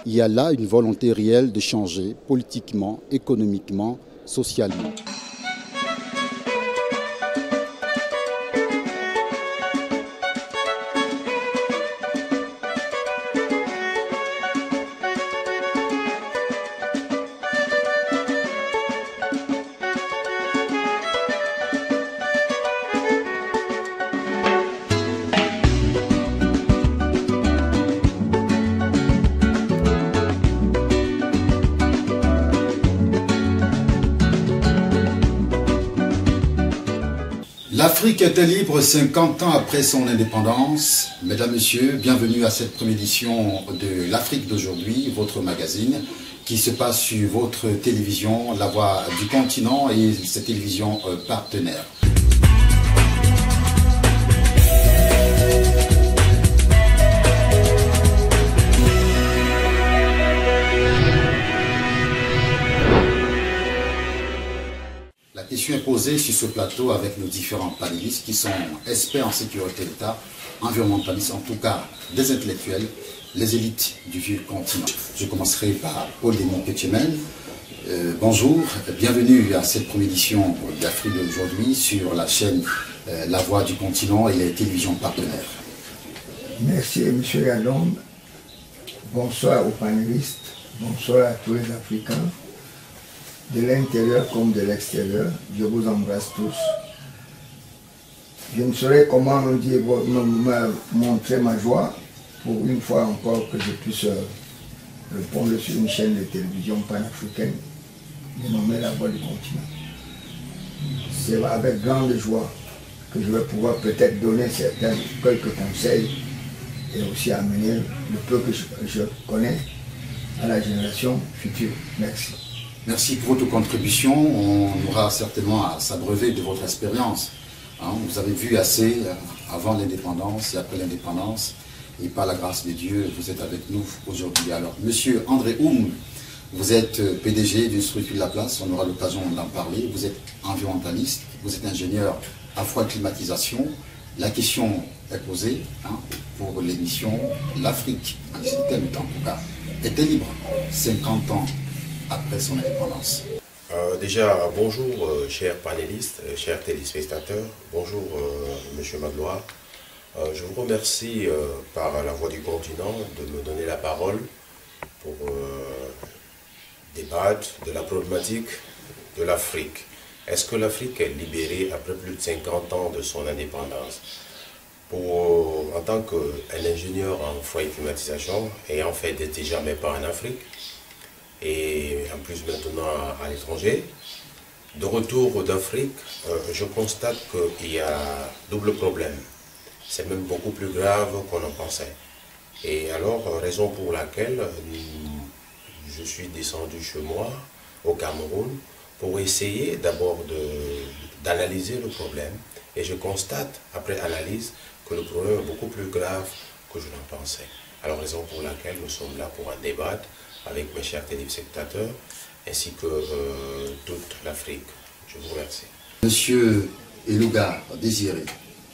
Il y a là une volonté réelle de changer politiquement, économiquement, socialement. L'Afrique était libre 50 ans après son indépendance. Mesdames, Messieurs, bienvenue à cette première édition de l'Afrique d'aujourd'hui, votre magazine, qui se passe sur votre télévision, La Voix du Continent et cette télévision partenaire. La question est posée sur ce plateau avec nos différents panélistes qui sont experts en sécurité d'État, environnementalistes, en tout cas des intellectuels, les élites du vieux continent. Je commencerai par Paul Denis Pétiemel. Bonjour, bienvenue à cette première édition d'Afrique d'aujourd'hui sur la chaîne La Voix du Continent et les télévisions partenaires. Merci M. Yalom. Bonsoir aux panélistes, bonsoir à tous les Africains, de l'intérieur comme de l'extérieur. Je vous embrasse tous. Je ne saurais comment me montrer ma joie pour une fois encore que je puisse répondre sur une chaîne de télévision panafricaine dénommée La Voix du Continent. C'est avec grande joie que je vais pouvoir peut-être donner quelques conseils et aussi amener le peu que je connais à la génération future. Merci. Merci pour votre contribution. On aura certainement à s'abreuver de votre expérience. Vous avez vu assez avant l'indépendance et après l'indépendance. Et par la grâce de Dieu, vous êtes avec nous aujourd'hui. Alors, Monsieur André Oum, vous êtes PDG d'une structure de la place. On aura l'occasion d'en parler. Vous êtes environnementaliste. Vous êtes ingénieur à froid climatisation. La question est posée pour l'émission. L'Afrique, en tout cas, était libre 50 ans après son indépendance. Déjà, bonjour chers panélistes, chers téléspectateurs, bonjour Monsieur Magloire. Je vous remercie par La Voix du Continent de me donner la parole pour débattre de la problématique de l'Afrique. Est-ce que l'Afrique est libérée après plus de 50 ans de son indépendance? En tant qu'ingénieur en foyer climatisation, ayant fait déjà mes pas en Afrique, et en plus maintenant à l'étranger, de retour d'Afrique, je constate qu'il y a double problème. C'est même beaucoup plus grave qu'on en pensait. Et alors, raison pour laquelle je suis descendu chez moi, au Cameroun, pour essayer d'abord d'analyser le problème. Et je constate, après analyse, que le problème est beaucoup plus grave que je n'en pensais. Alors, raison pour laquelle nous sommes là pour en débattre avec mes chers téléspectateurs, ainsi que toute l'Afrique. Je vous remercie. Monsieur Elouga Désiré,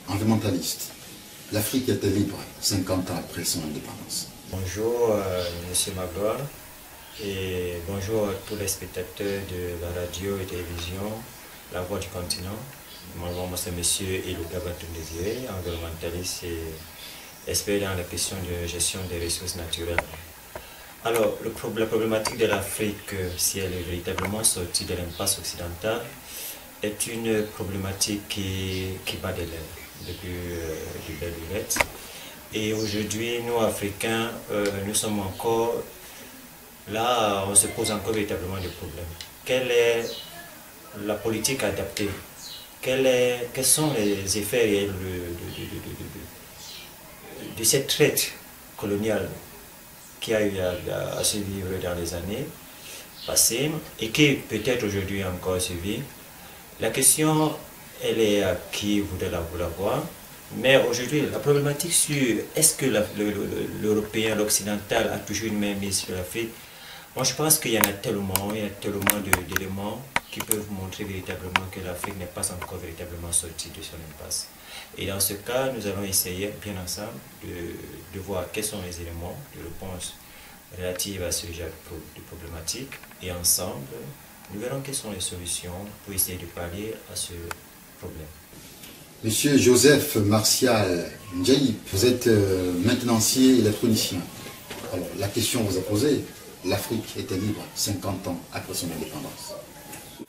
environnementaliste. L'Afrique était libre 50 ans après son indépendance. Bonjour Monsieur Magloire et bonjour à tous les spectateurs de la radio et télévision La Voix du Continent. Moi c'est Monsieur Elouga Désiré, environnementaliste et expert dans les questions de gestion des ressources naturelles. Alors, la problématique de l'Afrique, si elle est véritablement sortie de l'impasse occidentale, est une problématique qui bat de l'air depuis belle lurette. Et aujourd'hui, nous, Africains, nous sommes encore là, on se pose encore véritablement des problèmes. Quelle est la politique adaptée? Quels sont les effets réels de cette traite coloniale qui a eu à se vivre dans les années passées et qui peut-être aujourd'hui encore se vit. La question, elle est à qui voudrait la voir, mais aujourd'hui, la problématique sur est-ce que l'Européen, l'Occidental a toujours une main mise sur l'Afrique, moi je pense qu'il y en a tellement, d'éléments qui peuvent montrer véritablement que l'Afrique n'est pas encore véritablement sortie de son impasse. Et dans ce cas, nous allons essayer bien ensemble de voir quels sont les éléments de réponse relatives à ce genre de problématiques et ensemble, nous verrons quelles sont les solutions pour essayer de pallier à ce problème. Monsieur Joseph Martial Ndjaïp, vous êtes maintenancier électronicien. Alors, la question vous a posée, l'Afrique était libre 50 ans après son indépendance.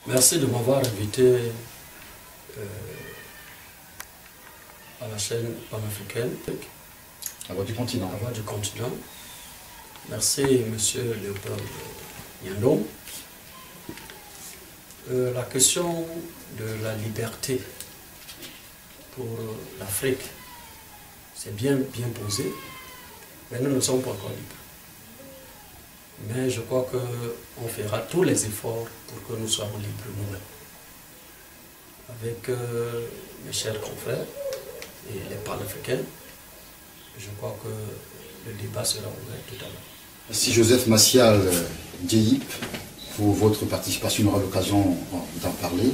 Merci de m'avoir invité à la chaîne panafricaine. La Voix du continent. La Voix du continent. Merci, monsieur Léopold Niandong. La question de la liberté pour l'Afrique, c'est bien posé, mais nous ne sommes pas encore libres. Mais je crois qu'on fera tous les efforts pour que nous soyons libres nous-mêmes. Avec mes chers confrères et les panafricains, je crois que le débat sera ouvert tout à l'heure. Merci Joseph Martial Ndjaïp pour votre participation. On aura l'occasion d'en parler.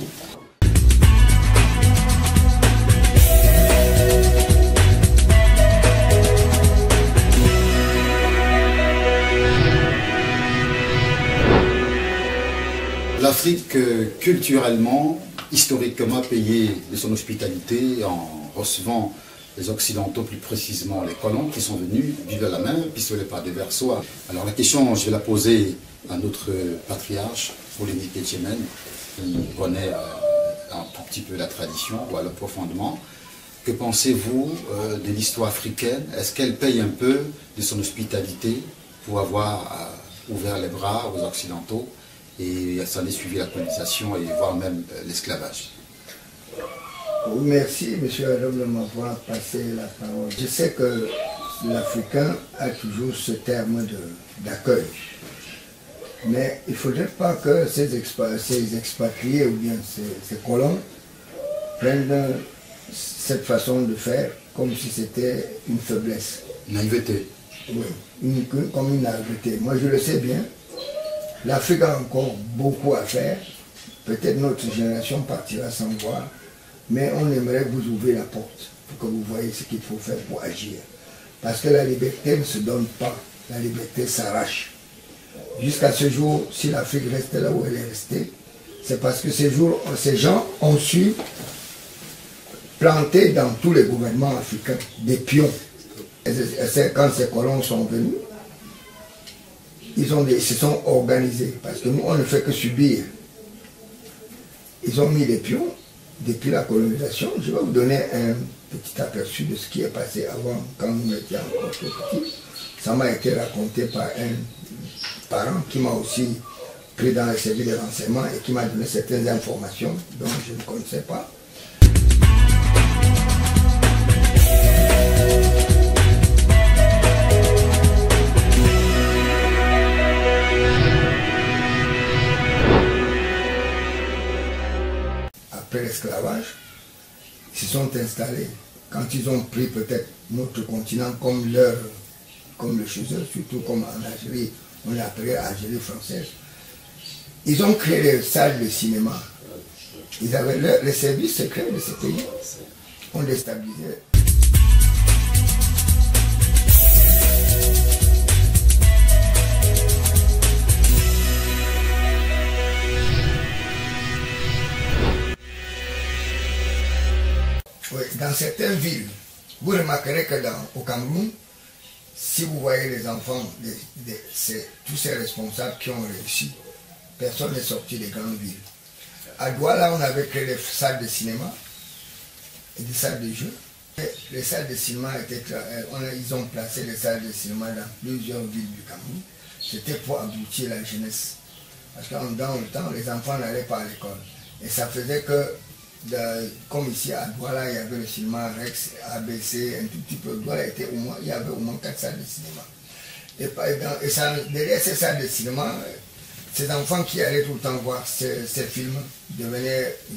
L'Afrique, culturellement, historiquement, payée de son hospitalité en recevant les Occidentaux, plus précisément les colons qui sont venus, vivre à la main, pistolet par des versoirs. Alors la question, je vais la poser à notre patriarche, Polémique Etchemen, qui connaît un tout petit peu la tradition, ou alors profondément. Que pensez-vous de l'histoire africaine? Est-ce qu'elle paye un peu de son hospitalité pour avoir ouvert les bras aux Occidentaux? Et ça en est suivi la colonisation et voire même l'esclavage. Oui, merci, monsieur Adam, de m'avoir passé la parole. Je sais que l'Africain a toujours ce terme d'accueil. Mais il ne faudrait pas que ces expatriés ou bien ces colons prennent cette façon de faire comme si c'était une faiblesse. Une naïveté. Oui, comme une naïveté. Moi, je le sais bien. L'Afrique a encore beaucoup à faire. Peut-être notre génération partira sans voir. Mais on aimerait vous ouvrir la porte pour que vous voyez ce qu'il faut faire pour agir. Parce que la liberté ne se donne pas. La liberté s'arrache. Jusqu'à ce jour, si l'Afrique reste là où elle est restée, c'est parce que ces gens ont su planter dans tous les gouvernements africains des pions. Et quand ces colons sont venus, ils se sont organisés, parce que nous, on ne fait que subir. Ils ont mis des pions depuis la colonisation. Je vais vous donner un petit aperçu de ce qui est passé avant, quand nous étions encore tout petits. Ça m'a été raconté par un parent qui m'a aussi pris dans les services de renseignement et qui m'a donné certaines informations dont je ne connaissais pas. Après l'esclavage, ils se sont installés. Quand ils ont pris peut-être notre continent comme le chez eux, surtout comme en Algérie, on l'a appelé Algérie française, ils ont créé des salles de cinéma. Ils avaient les services secrets de ce pays. On déstabilisait. Oui, dans certaines villes, vous remarquerez que au Cameroun, si vous voyez les enfants, tous ces responsables qui ont réussi, personne n'est sorti des grandes villes. À Douala, on avait créé des salles de cinéma et des salles de jeux. Et les salles de cinéma ils ont placé les salles de cinéma dans plusieurs villes du Cameroun. C'était pour aboutir la jeunesse. Parce que dans le temps, les enfants n'allaient pas à l'école. Et ça faisait que, comme ici à Douala, il y avait le cinéma Rex, ABC, un tout petit peu. Douala il y avait au moins 4 salles de cinéma. Derrière ces salles de cinéma, ces enfants qui allaient tout le temps voir ces films, il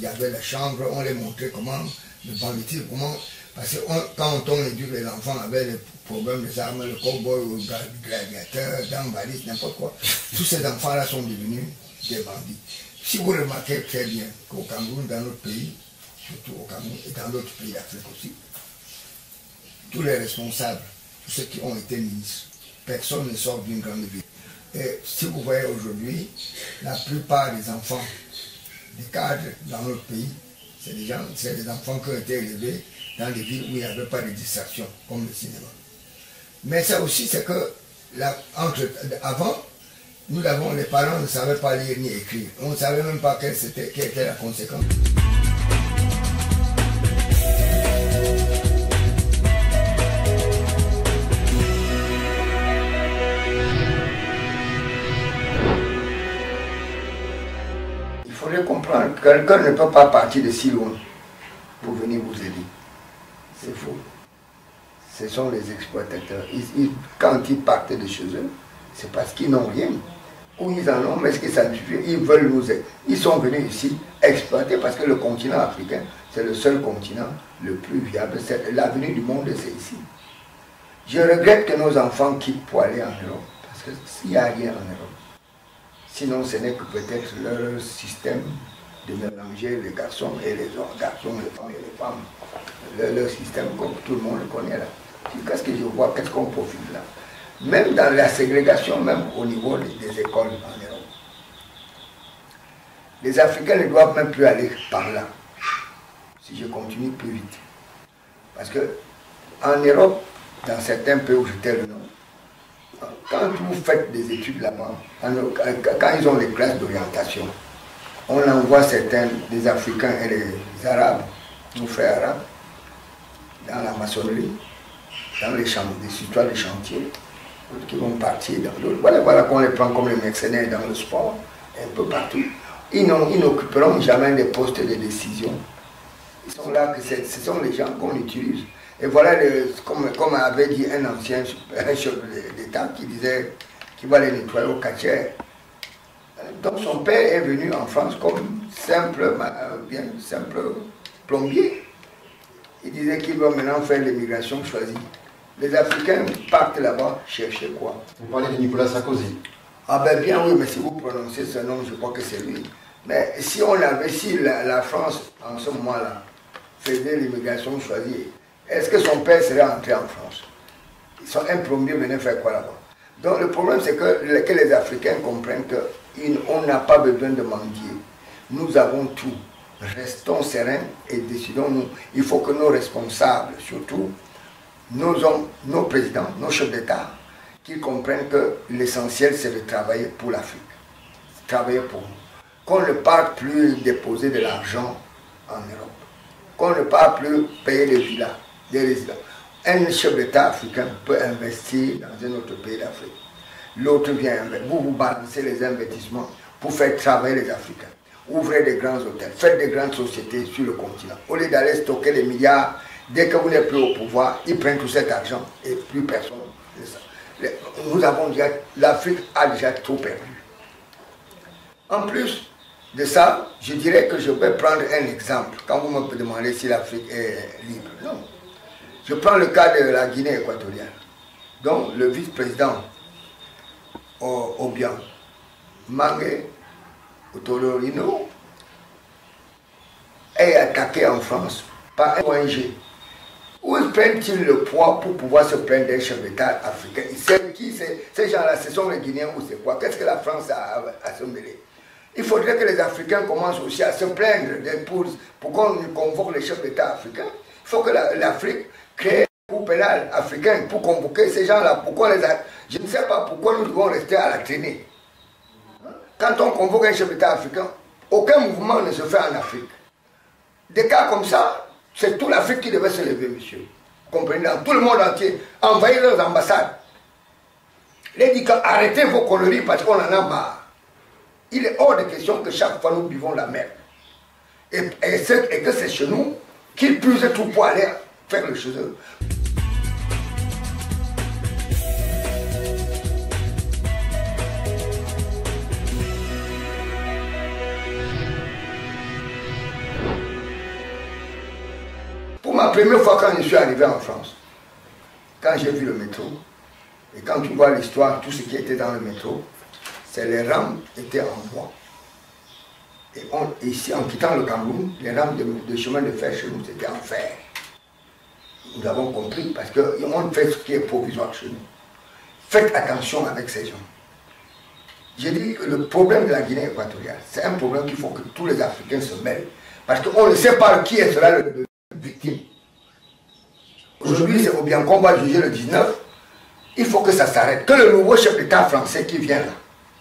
y avait la chambre, on les montrait comment, le banditisme, comment. Parce que quand on éduque les enfants avec les problèmes des armes, le cowboy, le gladiateur, Dambalis, n'importe quoi, tous ces enfants-là sont devenus des bandits. Si vous remarquez très bien qu'au Cameroun, dans notre pays, surtout au Cameroun et dans d'autres pays d'Afrique aussi, tous les responsables, tous ceux qui ont été ministres, personne ne sort d'une grande ville. Et si vous voyez aujourd'hui, la plupart des enfants, des cadres dans notre pays, c'est des enfants qui ont été élevés dans des villes où il n'y avait pas de distraction, comme le cinéma. Mais ça aussi, c'est que avant, les parents ne savaient pas lire ni écrire. On ne savait même pas quelle était la conséquence. Il faudrait comprendre que quelqu'un ne peut pas partir de si loin pour venir vous aider. C'est faux. Ce sont les exploitateurs. Quand ils partent de chez eux, c'est parce qu'ils n'ont rien. Ou ils en ont, mais ce que ça suffit, ils veulent nous aider. Ils sont venus ici exploiter parce que le continent africain, c'est le seul continent le plus viable. L'avenir du monde, c'est ici. Je regrette que nos enfants quittent pour aller en Europe. Parce que s'il n'y a rien en Europe, sinon ce n'est que peut-être leur système de mélanger les garçons et les garçons, les femmes et les femmes. Leur système, comme tout le monde le connaît là. Qu'est-ce que je vois, qu'est-ce qu'on profite là? Même dans la ségrégation, même au niveau des écoles en Europe. Les Africains ne doivent même plus aller par là, si je continue plus vite. Parce que en Europe, dans certains pays où j'étais le nom, quand vous faites des études là-bas, quand ils ont les classes d'orientation, on envoie certains des Africains et les Arabes, nos frères arabes, dans la maçonnerie, dans les histoires de chantier, qui vont partir dans d'autres. Voilà qu'on les prend comme les mercenaires dans le sport, un peu partout. Ils n'occuperont jamais des postes de décision. Ils sont là, ce sont les gens qu'on utilise. Et voilà, comme avait dit un ancien chef d'État qui disait qu'il va les nettoyer au Cachère. Donc son père est venu en France comme simple plombier. Il disait qu'il va maintenant faire l'immigration choisie. Les Africains partent là-bas chercher quoi? Vous parlez de Nicolas Sarkozy. Ah ben bien oui, mais si vous prononcez ce nom, je crois que c'est lui. Mais si la France, en ce moment-là, faisait l'immigration choisie, est-ce que son père serait entré en France? Un plombier venait faire quoi là-bas? Donc le problème c'est que les Africains comprennent qu'on n'a pas besoin de mendier. Nous avons tout. Restons sereins et décidons-nous. Il faut que nos responsables, surtout nos hommes, nos présidents, nos chefs d'État, qu'ils comprennent que l'essentiel c'est de travailler pour l'Afrique. Travailler pour nous. Qu'on ne parte plus déposer de l'argent en Europe. Qu'on ne parte plus payer des villas, des résidents. Un chef d'État africain peut investir dans un autre pays d'Afrique. L'autre vient, vous balancez les investissements pour faire travailler les Africains. Ouvrez des grands hôtels, faites des grandes sociétés sur le continent. Au lieu d'aller stocker les milliards, dès que vous n'êtes plus au pouvoir, ils prennent tout cet argent et plus personne. Nous avons déjà, l'Afrique a déjà trop perdu. En plus de ça, je dirais que je vais prendre un exemple. Quand vous me demandez si l'Afrique est libre, non. Je prends le cas de la Guinée équatoriale. Donc le vice-président Obiang Mange Otorino est attaqué en France par un ONG. Où prennent-ils le poids pour pouvoir se plaindre d'un chef d'État africain? C'est qui? Ces gens-là, ce sont les Guinéens ou c'est quoi? Qu'est-ce que la France a à se mêler? Il faudrait que les Africains commencent aussi à se plaindre pour qu'on convoque les chefs d'État africains. Il faut que l'Afrique crée un cours pénal africain pour convoquer ces gens-là. Je ne sais pas pourquoi nous devons rester à la traînée. Quand on convoque un chef d'État africain, aucun mouvement ne se fait en Afrique. Des cas comme ça, c'est toute l'Afrique qui devait se lever, monsieur. Comprenez, dans tout le monde entier, envahir leurs ambassades. Les dit arrêtez vos conneries parce qu'on en a marre. Il est hors de question que chaque fois nous buvons la merde. Et que c'est chez nous qu'ils puissent tout pour aller faire le chez eux. Pour ma première fois quand je suis arrivé en France, quand j'ai vu le métro, et quand tu vois l'histoire, tout ce qui était dans le métro, c'est les rames étaient en bois. Et ici, en quittant le Cameroun, les rames de chemin de fer chez nous, c'était en fer. Nous avons compris, parce qu'on fait ce qui est provisoire chez nous. faites attention avec ces gens. J'ai dit que le problème de la Guinée équatoriale, c'est un problème qu'il faut que tous les Africains se mêlent. Parce qu'on ne sait pas qui sera le victime. Aujourd'hui, c'est bien qu'on va juger le 19. Il faut que ça s'arrête. Que le nouveau chef d'État français qui vient là,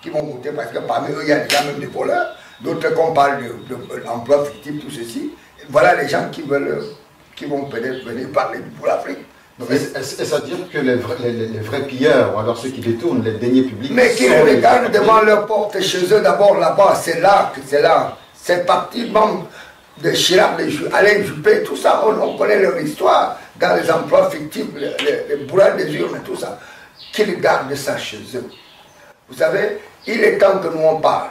qui vont voter, parce que parmi eux, il y a déjà même des voleurs, d'autres qu'on parle de l'emploi fictif, tout ceci. Voilà les gens qui vont peut-être venir parler pour l'Afrique. Est-ce à dire que les vrais pilleurs, ou alors ceux qui détournent les deniers publics... Mais qui les regardent devant leur porte chez eux, d'abord là-bas, c'est là. C'est parti membre de Chirac, Alain Juppé, tout ça, on connaît leur histoire dans les emplois fictifs, les bourrades des urnes, tout ça. Qu'ils gardent ça chez eux. Vous savez, il est temps que nous on parle.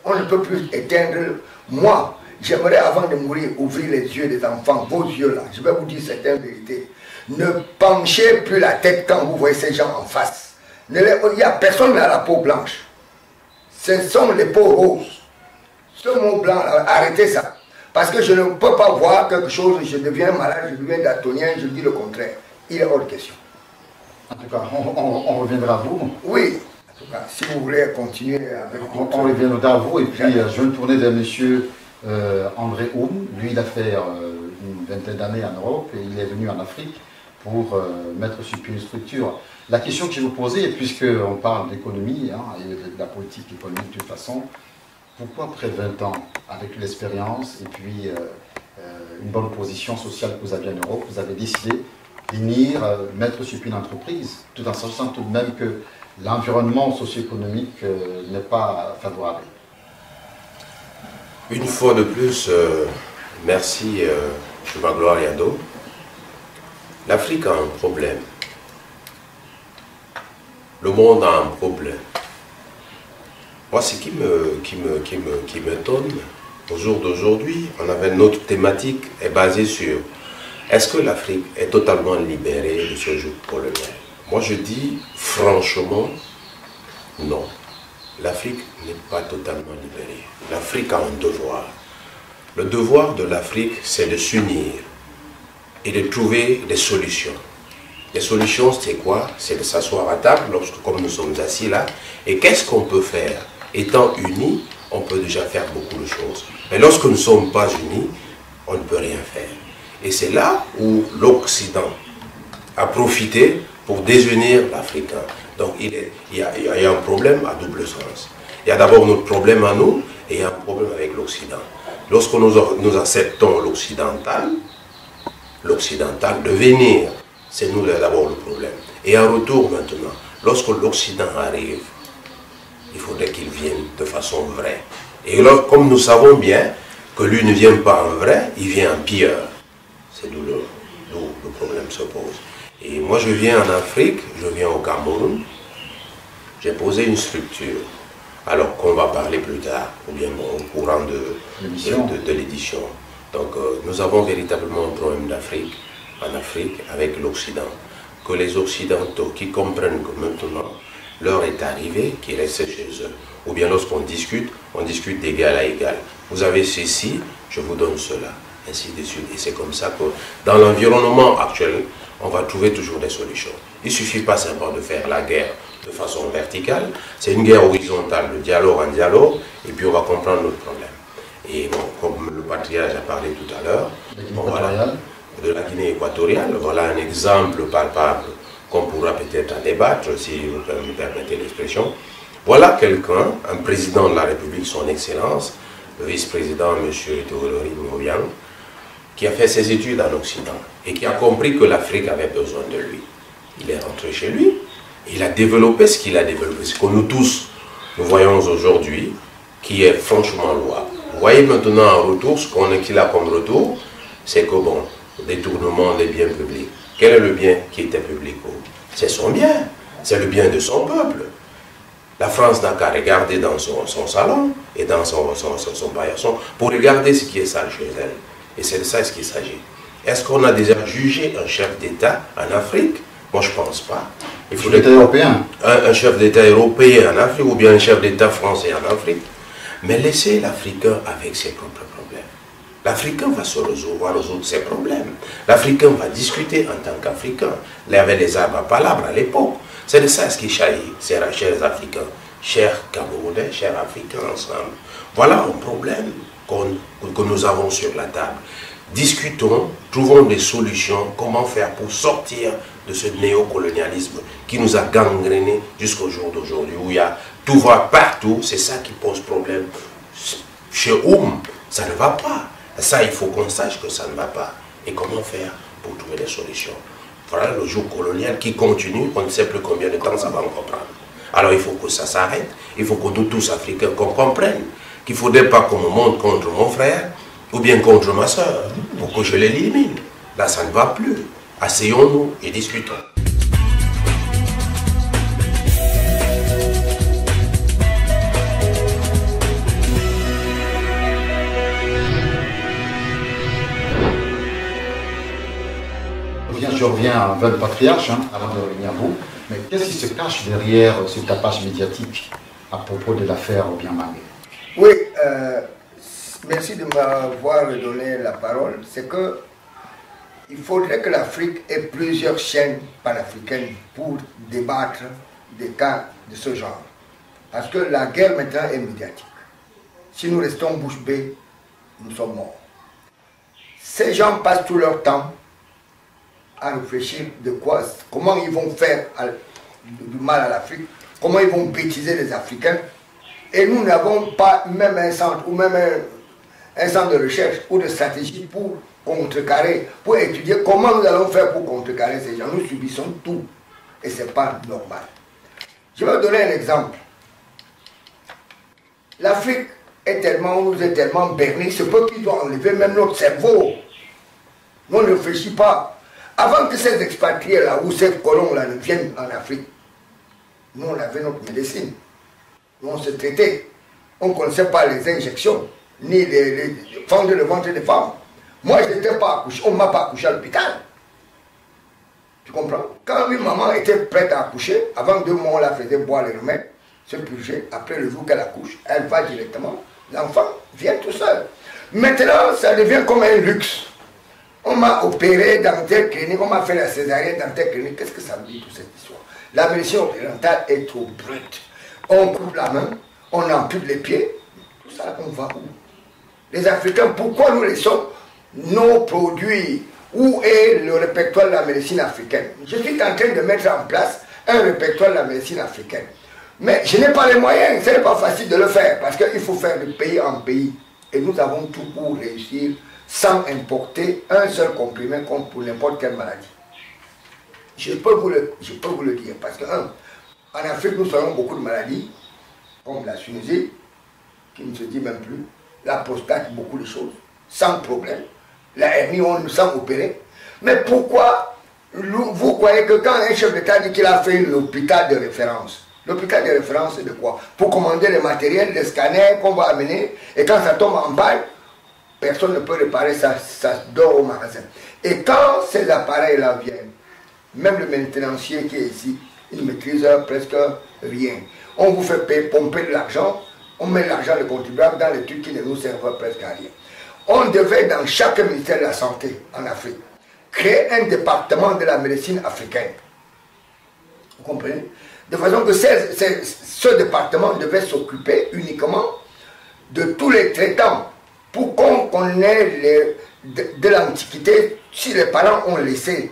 On ne peut plus éteindre. Moi, j'aimerais avant de mourir ouvrir les yeux des enfants, vos yeux là. Je vais vous dire certaines vérités. Ne penchez plus la tête quand vous voyez ces gens en face. Il n'y a personne qui a la peau blanche. Ce sont les peaux roses. Ce mot blanc, arrêtez ça. Parce que je ne peux pas voir quelque chose, je deviens malade, je deviens daltonien, je dis le contraire. Il est hors de question. En tout cas, on reviendra à vous. Oui, en tout cas, si vous voulez continuer avec... On reviendra à vous, et puis je vais me tourner vers monsieur André Oum. Lui, il a fait une vingtaine d'années en Europe, et il est venu en Afrique pour mettre sur pied une structure. La question que je vais vous poser, puisqu'on parle d'économie et de la politique économique de toute façon, pourquoi après 20 ans, avec l'expérience et puis une bonne position sociale que vous aviez en Europe, vous avez décidé de venir mettre sur pied une entreprise, tout en sachant tout de même que l'environnement socio-économique n'est pas favorable? Une fois de plus, merci Magloire Yado. L'Afrique a un problème. Le monde a un problème. Moi, ce qui m'étonne, au jour d'aujourd'hui, on avait notre thématique est basée sur est-ce que l'Afrique est totalement libérée de ce joug colonial? Moi, je dis franchement, non. L'Afrique n'est pas totalement libérée. L'Afrique a un devoir. Le devoir de l'Afrique, c'est de s'unir et de trouver des solutions. Les solutions, c'est quoi? C'est de s'asseoir à table, comme nous sommes assis là, et qu'est-ce qu'on peut faire? Étant unis, on peut déjà faire beaucoup de choses. Mais lorsque nous ne sommes pas unis, on ne peut rien faire. Et c'est là où l'Occident a profité pour désunir l'Africain. Donc il y a un problème à double sens. Il y a d'abord notre problème à nous, et il y a un problème avec l'Occident. Lorsque nous acceptons l'occidental de venir, c'est nous d'abord le problème. Et en retour maintenant, lorsque l'Occident arrive, il faudrait qu'il vienne de façon vraie. Et là, comme nous savons bien que lui ne vient pas en vrai, il vient en pire. C'est d'où le problème se pose. Et moi je viens en Afrique, je viens au Cameroun, j'ai posé une structure, alors qu'on va parler plus tard, ou bien au courant de l'édition. Donc nous avons véritablement un problème d'Afrique, en Afrique, avec l'Occident. Que les Occidentaux qui comprennent que maintenant, l'heure est arrivée, qu'ils restent chez eux. Ou bien lorsqu'on discute, on discute d'égal à égal. Vous avez ceci, je vous donne cela, ainsi de suite. Et c'est comme ça que dans l'environnement actuel, on va trouver toujours des solutions. Il ne suffit pas simplement de faire la guerre de façon verticale, c'est une guerre horizontale, de dialogue en dialogue, et puis on va comprendre notre problème. Et bon, comme le patriarche a parlé tout à l'heure, voilà, de la Guinée équatoriale, voilà un exemple palpable qu'on pourra peut-être en débattre, si vous me permettez l'expression. Voilà quelqu'un, un président de la République, son Excellence, le vice-président, M. Théodore Obiang, qui a fait ses études en Occident et qui a compris que l'Afrique avait besoin de lui. Il est rentré chez lui, il a développé ce qu'il a développé, ce que nous tous, nous voyons aujourd'hui, qui est franchement louable. Vous voyez maintenant en retour, ce qu'il a comme retour, c'est que bon, détournement des biens publics. Quel est le bien qui était public? C'est son bien, c'est le bien de son peuple. La France n'a qu'à regarder dans son salon et dans son paillasson pour regarder ce qui est sale chez elle. Et c'est de ça ce qu'il s'agit. Est-ce qu'on a déjà jugé un chef d'État en Afrique? Moi, je ne pense pas. Il faudrait un chef d'État européen en Afrique ou bien un chef d'État français en Afrique. Mais laissez l'Africain avec ses propres problèmes. L'Africain va résoudre ses problèmes. L'Africain va discuter en tant qu'Africain. Il y avait les arbres à palabres à l'époque. C'est de ça ce qui jaillit, chers Africains, chers Camerounais, chers Africains ensemble. Voilà un problème que nous avons sur la table. Discutons, trouvons des solutions, comment faire pour sortir de ce néocolonialisme qui nous a gangrénés jusqu'au jour d'aujourd'hui, où il y a tout va partout, c'est ça qui pose problème. Chez ça ne va pas. Ça, il faut qu'on sache que ça ne va pas. Et comment faire pour trouver des solutions? Voilà le jour colonial qui continue, on ne sait plus combien de temps ça va encore prendre. Alors il faut que ça s'arrête, il faut que nous tous Africains qu'on comprenne qu'il ne faudrait pas qu'on me monte contre mon frère ou bien contre ma soeur pour que je l'élimine. Là, ça ne va plus. Asseyons-nous et discutons. Je reviens à 20 patriarches, avant de revenir à vous. Mais qu'est-ce qui se cache derrière ce tapage médiatique à propos de l'affaire Obiang-Mangé? Oui, merci de m'avoir donné la parole. C'est que il faudrait que l'Afrique ait plusieurs chaînes panafricaines pour débattre des cas de ce genre. Parce que la guerre maintenant est médiatique. Si nous restons bouche bée, nous sommes morts. Ces gens passent tout leur temps à réfléchir de quoi, comment ils vont faire du mal à l'Afrique, comment ils vont bêtiser les Africains. Et nous n'avons pas même un centre ou même un centre de recherche ou de stratégie pour contrecarrer, pour étudier comment nous allons faire pour contrecarrer ces gens. Nous subissons tout et ce n'est pas normal. Je vais vous donner un exemple. L'Afrique nous est tellement bernée, ce peuple qui doit enlever même notre cerveau. Nous on ne réfléchit pas. Avant que ces expatriés-là ou ces colons-là ne viennent en Afrique, nous on avait notre médecine. Nous on se traitait. On ne connaissait pas les injections, ni les fendre le ventre des femmes. Moi je n'étais pas accouché, on ne m'a pas accouché à l'hôpital. Tu comprends? Quand une maman était prête à accoucher, avant 2 mois on la faisait boire les remèdes, se purger, après le jour qu'elle accouche, elle va directement, l'enfant vient tout seul. Maintenant ça devient comme un luxe. On m'a opéré dans telle clinique, on m'a fait la césarienne dans telle clinique. Qu'est-ce que ça veut dire toute cette histoire? La médecine occidentale est trop brute. On coupe la main, on ampute les pieds. Tout ça, on va où? Les Africains, pourquoi nous laissons nos produits? Où est le répertoire de la médecine africaine? Je suis en train de mettre en place un répertoire de la médecine africaine. Mais je n'ai pas les moyens, ce n'est pas facile de le faire, parce qu'il faut faire de pays en pays. Et nous avons tout pour réussir sans importer un seul comprimé comme pour n'importe quelle maladie. Je peux vous le dire, parce que en Afrique, nous avons beaucoup de maladies, comme la sinusite, qui ne se dit même plus, la prostate, beaucoup de choses, sans problème. La hernie, on nous sent opérer. Mais pourquoi vous croyez que quand un chef d'État dit qu'il a fait l'hôpital de référence, l'hôpital de référence, c'est de quoi? Pour commander les matériels, les scanners qu'on va amener, et quand ça tombe en panne, personne ne peut réparer, ça dort au magasin. Et quand ces appareils-là viennent, même le maintenancier qui est ici, il ne maîtrise presque rien. On vous fait pomper de l'argent, on met l'argent des contribuables dans les trucs qui ne nous servent presque à rien. On devait, dans chaque ministère de la Santé en Afrique, créer un département de la médecine africaine. Vous comprenez? De façon que ce département devait s'occuper uniquement de tous les traitants pour qu'on ait de l'antiquité, si les parents ont laissé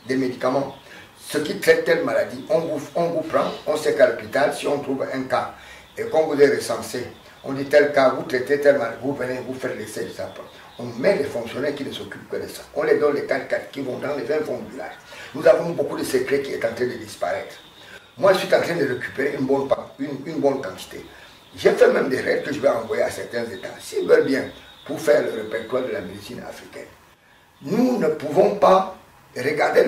des médicaments, ce qui traite telle maladie, on vous prend, on sait qu'à l'hôpital, si on trouve un cas et qu'on vous est recensé, on dit tel cas, vous traitez tel maladie, vous venez, vous faites l'essai de ça. On met les fonctionnaires qui ne s'occupent que de ça. On les donne les 4x4 qui vont dans les 20 fonds du village. Nous avons beaucoup de secrets qui est en train de disparaître. Moi, je suis en train de récupérer une bonne quantité. J'ai fait même des règles que je vais envoyer à certains États, s'ils veulent bien, pour faire le répertoire de la médecine africaine. Nous ne pouvons pas regarder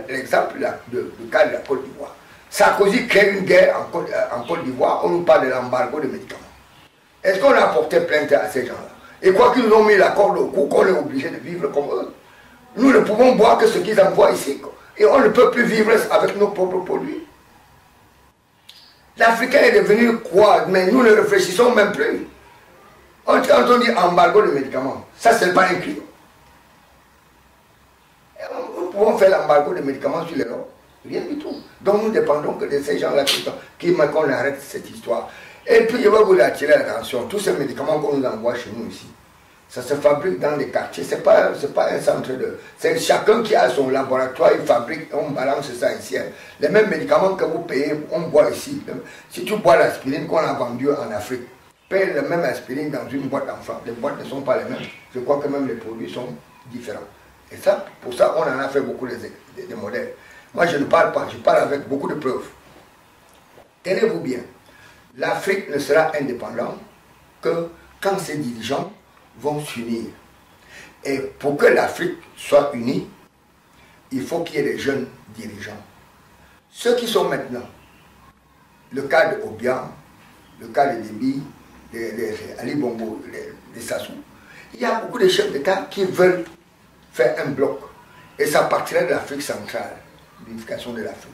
l'exemple du cas de la Côte d'Ivoire. Sarkozy crée une guerre en Côte d'Ivoire, on nous parle de l'embargo de médicaments. Est-ce qu'on a porté plainte à ces gens-là? Et quoi qu'ils nous ont mis la corde au cou, qu'on est obligé de vivre comme eux. Nous ne pouvons boire que ce qu'ils envoient ici. Et on ne peut plus vivre avec nos propres produits. L'Africain est devenu quoi? Mais nous ne réfléchissons même plus. Quand on dit embargo de médicaments, ça c'est pas un crime. Nous pouvons faire l'embargo de médicaments sur l'Europe. Rien du tout. Donc nous dépendons que de ces gens-là qui qu'on arrête cette histoire. Et puis je vais vous attirer l'attention, tous ces médicaments qu'on nous envoie chez nous ici, ça se fabrique dans les quartiers, c'est pas un centre de... C'est chacun qui a son laboratoire, il fabrique, on balance ça ici. Les mêmes médicaments que vous payez, on boit ici. Si tu bois l'aspirine qu'on a vendue en Afrique, paye le même aspirine dans une boîte d'enfants. Les boîtes ne sont pas les mêmes. Je crois que même les produits sont différents. Et ça, pour ça, on en a fait beaucoup de modèles. Moi, je ne parle pas, je parle avec beaucoup de preuves. Tenez-vous bien, l'Afrique ne sera indépendante que quand ses dirigeants vont s'unir. Et pour que l'Afrique soit unie, il faut qu'il y ait des jeunes dirigeants. Ceux qui sont maintenant, le cas de Obiang, le cas de Déby, Ali Bongo, de Sassou, il y a beaucoup de chefs d'État qui veulent faire un bloc. Et ça partirait de l'Afrique centrale, l'unification de l'Afrique.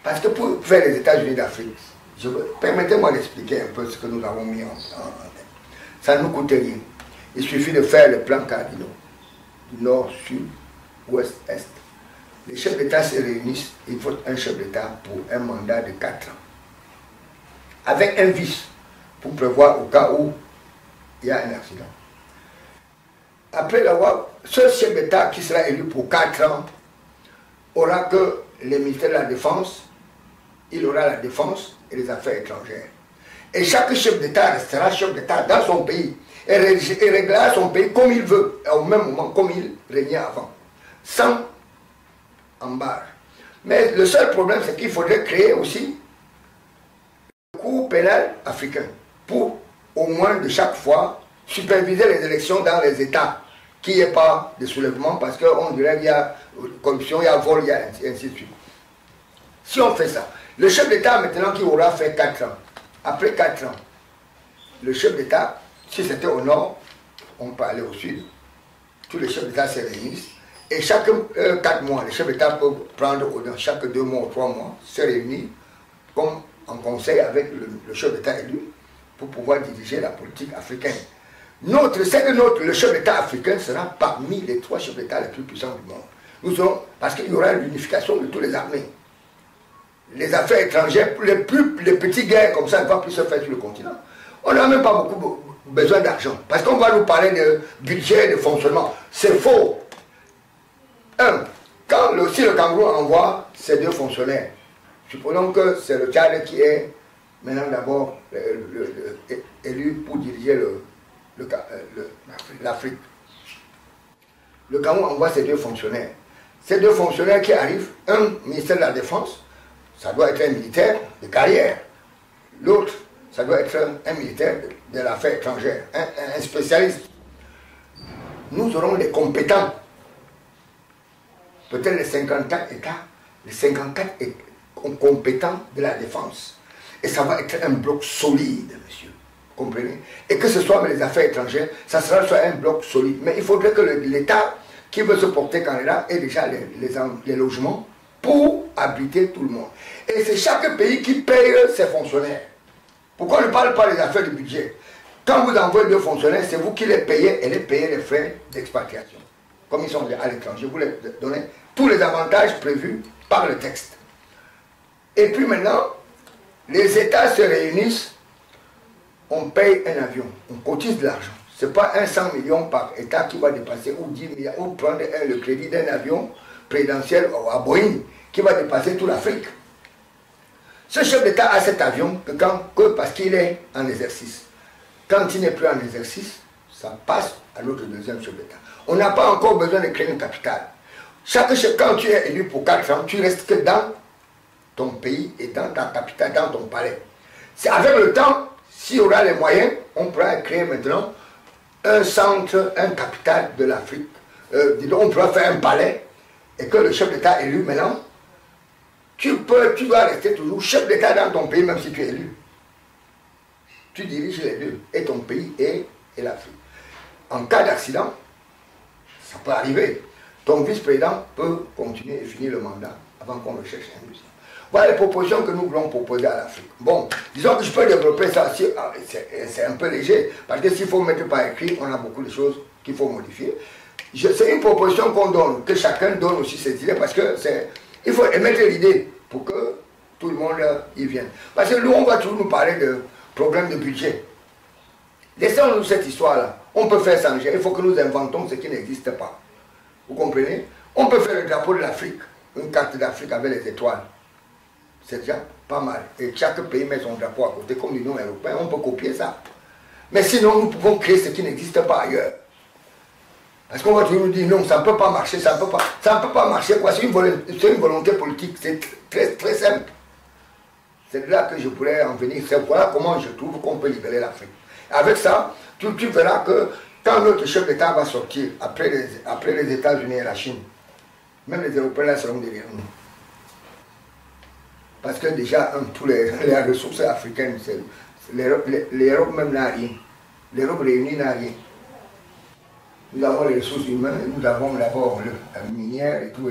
Parce que pour faire les États-Unis d'Afrique, permettez-moi d'expliquer un peu ce que nous avons mis en tête. Ça ne nous coûte rien. Il suffit de faire le plan cardinal, du nord, sud, ouest, est. Les chefs d'État se réunissent, il faut un chef d'État pour un mandat de 4 ans. Avec un vice, pour prévoir au cas où il y a un accident. Après l'avoir, ce chef d'État qui sera élu pour 4 ans aura que les ministères de la Défense, il aura la défense et les affaires étrangères. Et chaque chef d'État restera chef d'État dans son pays et réglera son pays comme il veut, et au même moment comme il régnait avant, sans embarras. Mais le seul problème, c'est qu'il faudrait créer aussi le cours pénal africain pour au moins de chaque fois superviser les élections dans les États, qu'il n'y ait pas de soulèvement parce qu'on dirait qu'il y a corruption, il y a vol, il y a ainsi de suite. Si on fait ça, le chef d'État maintenant qui aura fait 4 ans, après 4 ans, le chef d'État, si c'était au nord, on peut aller au sud, tous les chefs d'État se réunissent, et chaque 4 mois, le chef d'État peut prendre, chaque 2 mois ou 3 mois, se réunir comme en conseil avec le chef d'État élu pour pouvoir diriger la politique africaine. Le chef d'État africain sera parmi les 3 chefs d'État les plus puissants du monde. Parce qu'il y aura l'unification de toutes les armées. Les affaires étrangères, les petites guerres comme ça ne vont plus se faire sur le continent. On n'a même pas beaucoup besoin d'argent. Parce qu'on va nous parler de budget, de fonctionnement. C'est faux. Si le Cameroun envoie ses 2 fonctionnaires, supposons que c'est le Tchad qui est maintenant d'abord élu pour diriger l'Afrique. Le Cameroun envoie ses 2 fonctionnaires. Ces 2 fonctionnaires qui arrivent, un ministère de la Défense, ça doit être un militaire de carrière. L'autre, ça doit être un militaire de l'affaire étrangère, un spécialiste. Nous aurons les compétents. Peut-être les 54 États, les 54 compétents de la défense. Et ça va être un bloc solide, monsieur. Vous comprenez? Et que ce soit les affaires étrangères, ça sera soit un bloc solide. Mais il faudrait que l'État qui veut se porter candidat ait déjà les logements pour habiter tout le monde. Et c'est chaque pays qui paye ses fonctionnaires. Pourquoi on ne parle pas des affaires du budget? Quand vous envoyez 2 fonctionnaires, c'est vous qui les payez et les payez les frais d'expatriation. Comme ils sont à l'étranger, vous les donnez tous les avantages prévus par le texte. Et puis maintenant, les États se réunissent, on paye un avion, on cotise de l'argent. Ce n'est pas 100 millions par État qui va dépasser, ou 10 milliards, ou prendre le crédit d'un avion présidentiel à Boeing qui va dépasser toute l'Afrique. Ce chef d'État a cet avion que parce qu'il est en exercice. Quand il n'est plus en exercice, ça passe à l'autre deuxième chef d'État. On n'a pas encore besoin de créer une capitale. Quand tu es élu pour 4 ans, tu restes que dans ton pays et dans ta capitale, dans ton palais. C'est avec le temps, s'il y aura les moyens, on pourra créer maintenant un centre, un capital de l'Afrique. On pourra faire un palais et que le chef d'État élu maintenant, tu dois rester toujours chef d'État dans ton pays même si tu es élu. Tu diriges les deux, et ton pays et l'Afrique. En cas d'accident, ça peut arriver. Ton vice-président peut continuer et finir le mandat avant qu'on le cherche un deuxième. Voilà les propositions que nous voulons proposer à l'Afrique. Bon, disons que je peux développer ça, c'est un peu léger, parce que s'il faut mettre par écrit, on a beaucoup de choses qu'il faut modifier. C'est une proposition qu'on donne, que chacun donne aussi ses idées, parce que il faut émettre l'idée pour que tout le monde y vienne. Parce que nous, on va toujours nous parler de problèmes de budget. Laissons-nous cette histoire-là. On peut faire changer, il faut que nous inventons ce qui n'existe pas. Vous comprenez? On peut faire le drapeau de l'Afrique, une carte d'Afrique avec les étoiles. C'est déjà pas mal. Et chaque pays met son drapeau à côté, comme l'Union européenne, on peut copier ça. Mais sinon, nous pouvons créer ce qui n'existe pas ailleurs. Parce qu'on va toujours nous dire non, ça ne peut pas marcher, ça ne peut pas marcher, quoi. C'est une volonté politique, c'est très simple. C'est là que je pourrais en venir. Voilà comment je trouve qu'on peut libérer l'Afrique. Avec ça, tu verras que quand notre chef d'État va sortir, après les États-Unis et la Chine, même les Européens là seront derrière nous. Parce que déjà, tous les ressources africaines, l'Europe même n'a rien. L'Europe réunie n'a rien. Nous avons les ressources humaines, nous avons d'abord la minière et tout.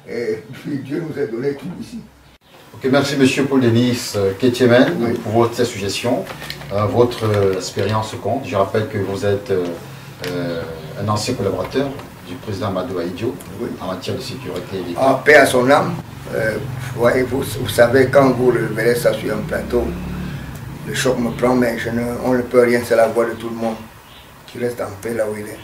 Et puis Dieu nous a donné tout ici. Ok, merci Monsieur Paul-Denis Ketchemen pour votre suggestion. Votre expérience compte. Je rappelle que vous êtes un ancien collaborateur du président Amadou Ahidjo en matière de sécurité et d'État. En paix à son âme. Vous savez, quand vous verrez ça sur un plateau, le choc me prend, mais on ne peut rien, c'est la voix de tout le monde qui reste en paix là où il est.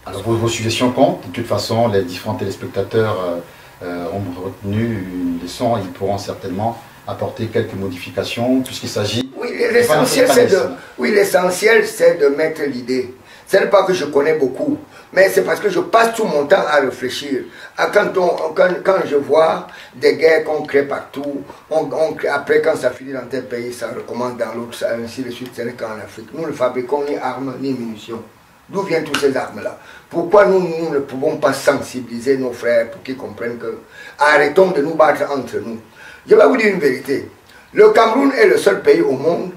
Alors vos suggestions comptent. De toute façon, les différents téléspectateurs ont retenu une leçon. Ils pourront certainement apporter quelques modifications puisqu'il s'agit... Oui, l'essentiel c'est de mettre l'idée. Ce n'est pas que je connais beaucoup, mais c'est parce que je passe tout mon temps à réfléchir. Quand je vois des guerres qu'on crée partout, après quand ça finit dans tel pays, ça recommence dans l'autre, ainsi de suite, ce n'est qu'en Afrique. Nous ne fabriquons ni armes ni munitions. D'où viennent toutes ces armes-là? Pourquoi nous ne pouvons pas sensibiliser nos frères pour qu'ils comprennent que arrêtons de nous battre entre nous? Je vais vous dire une vérité. Le Cameroun est le seul pays au monde,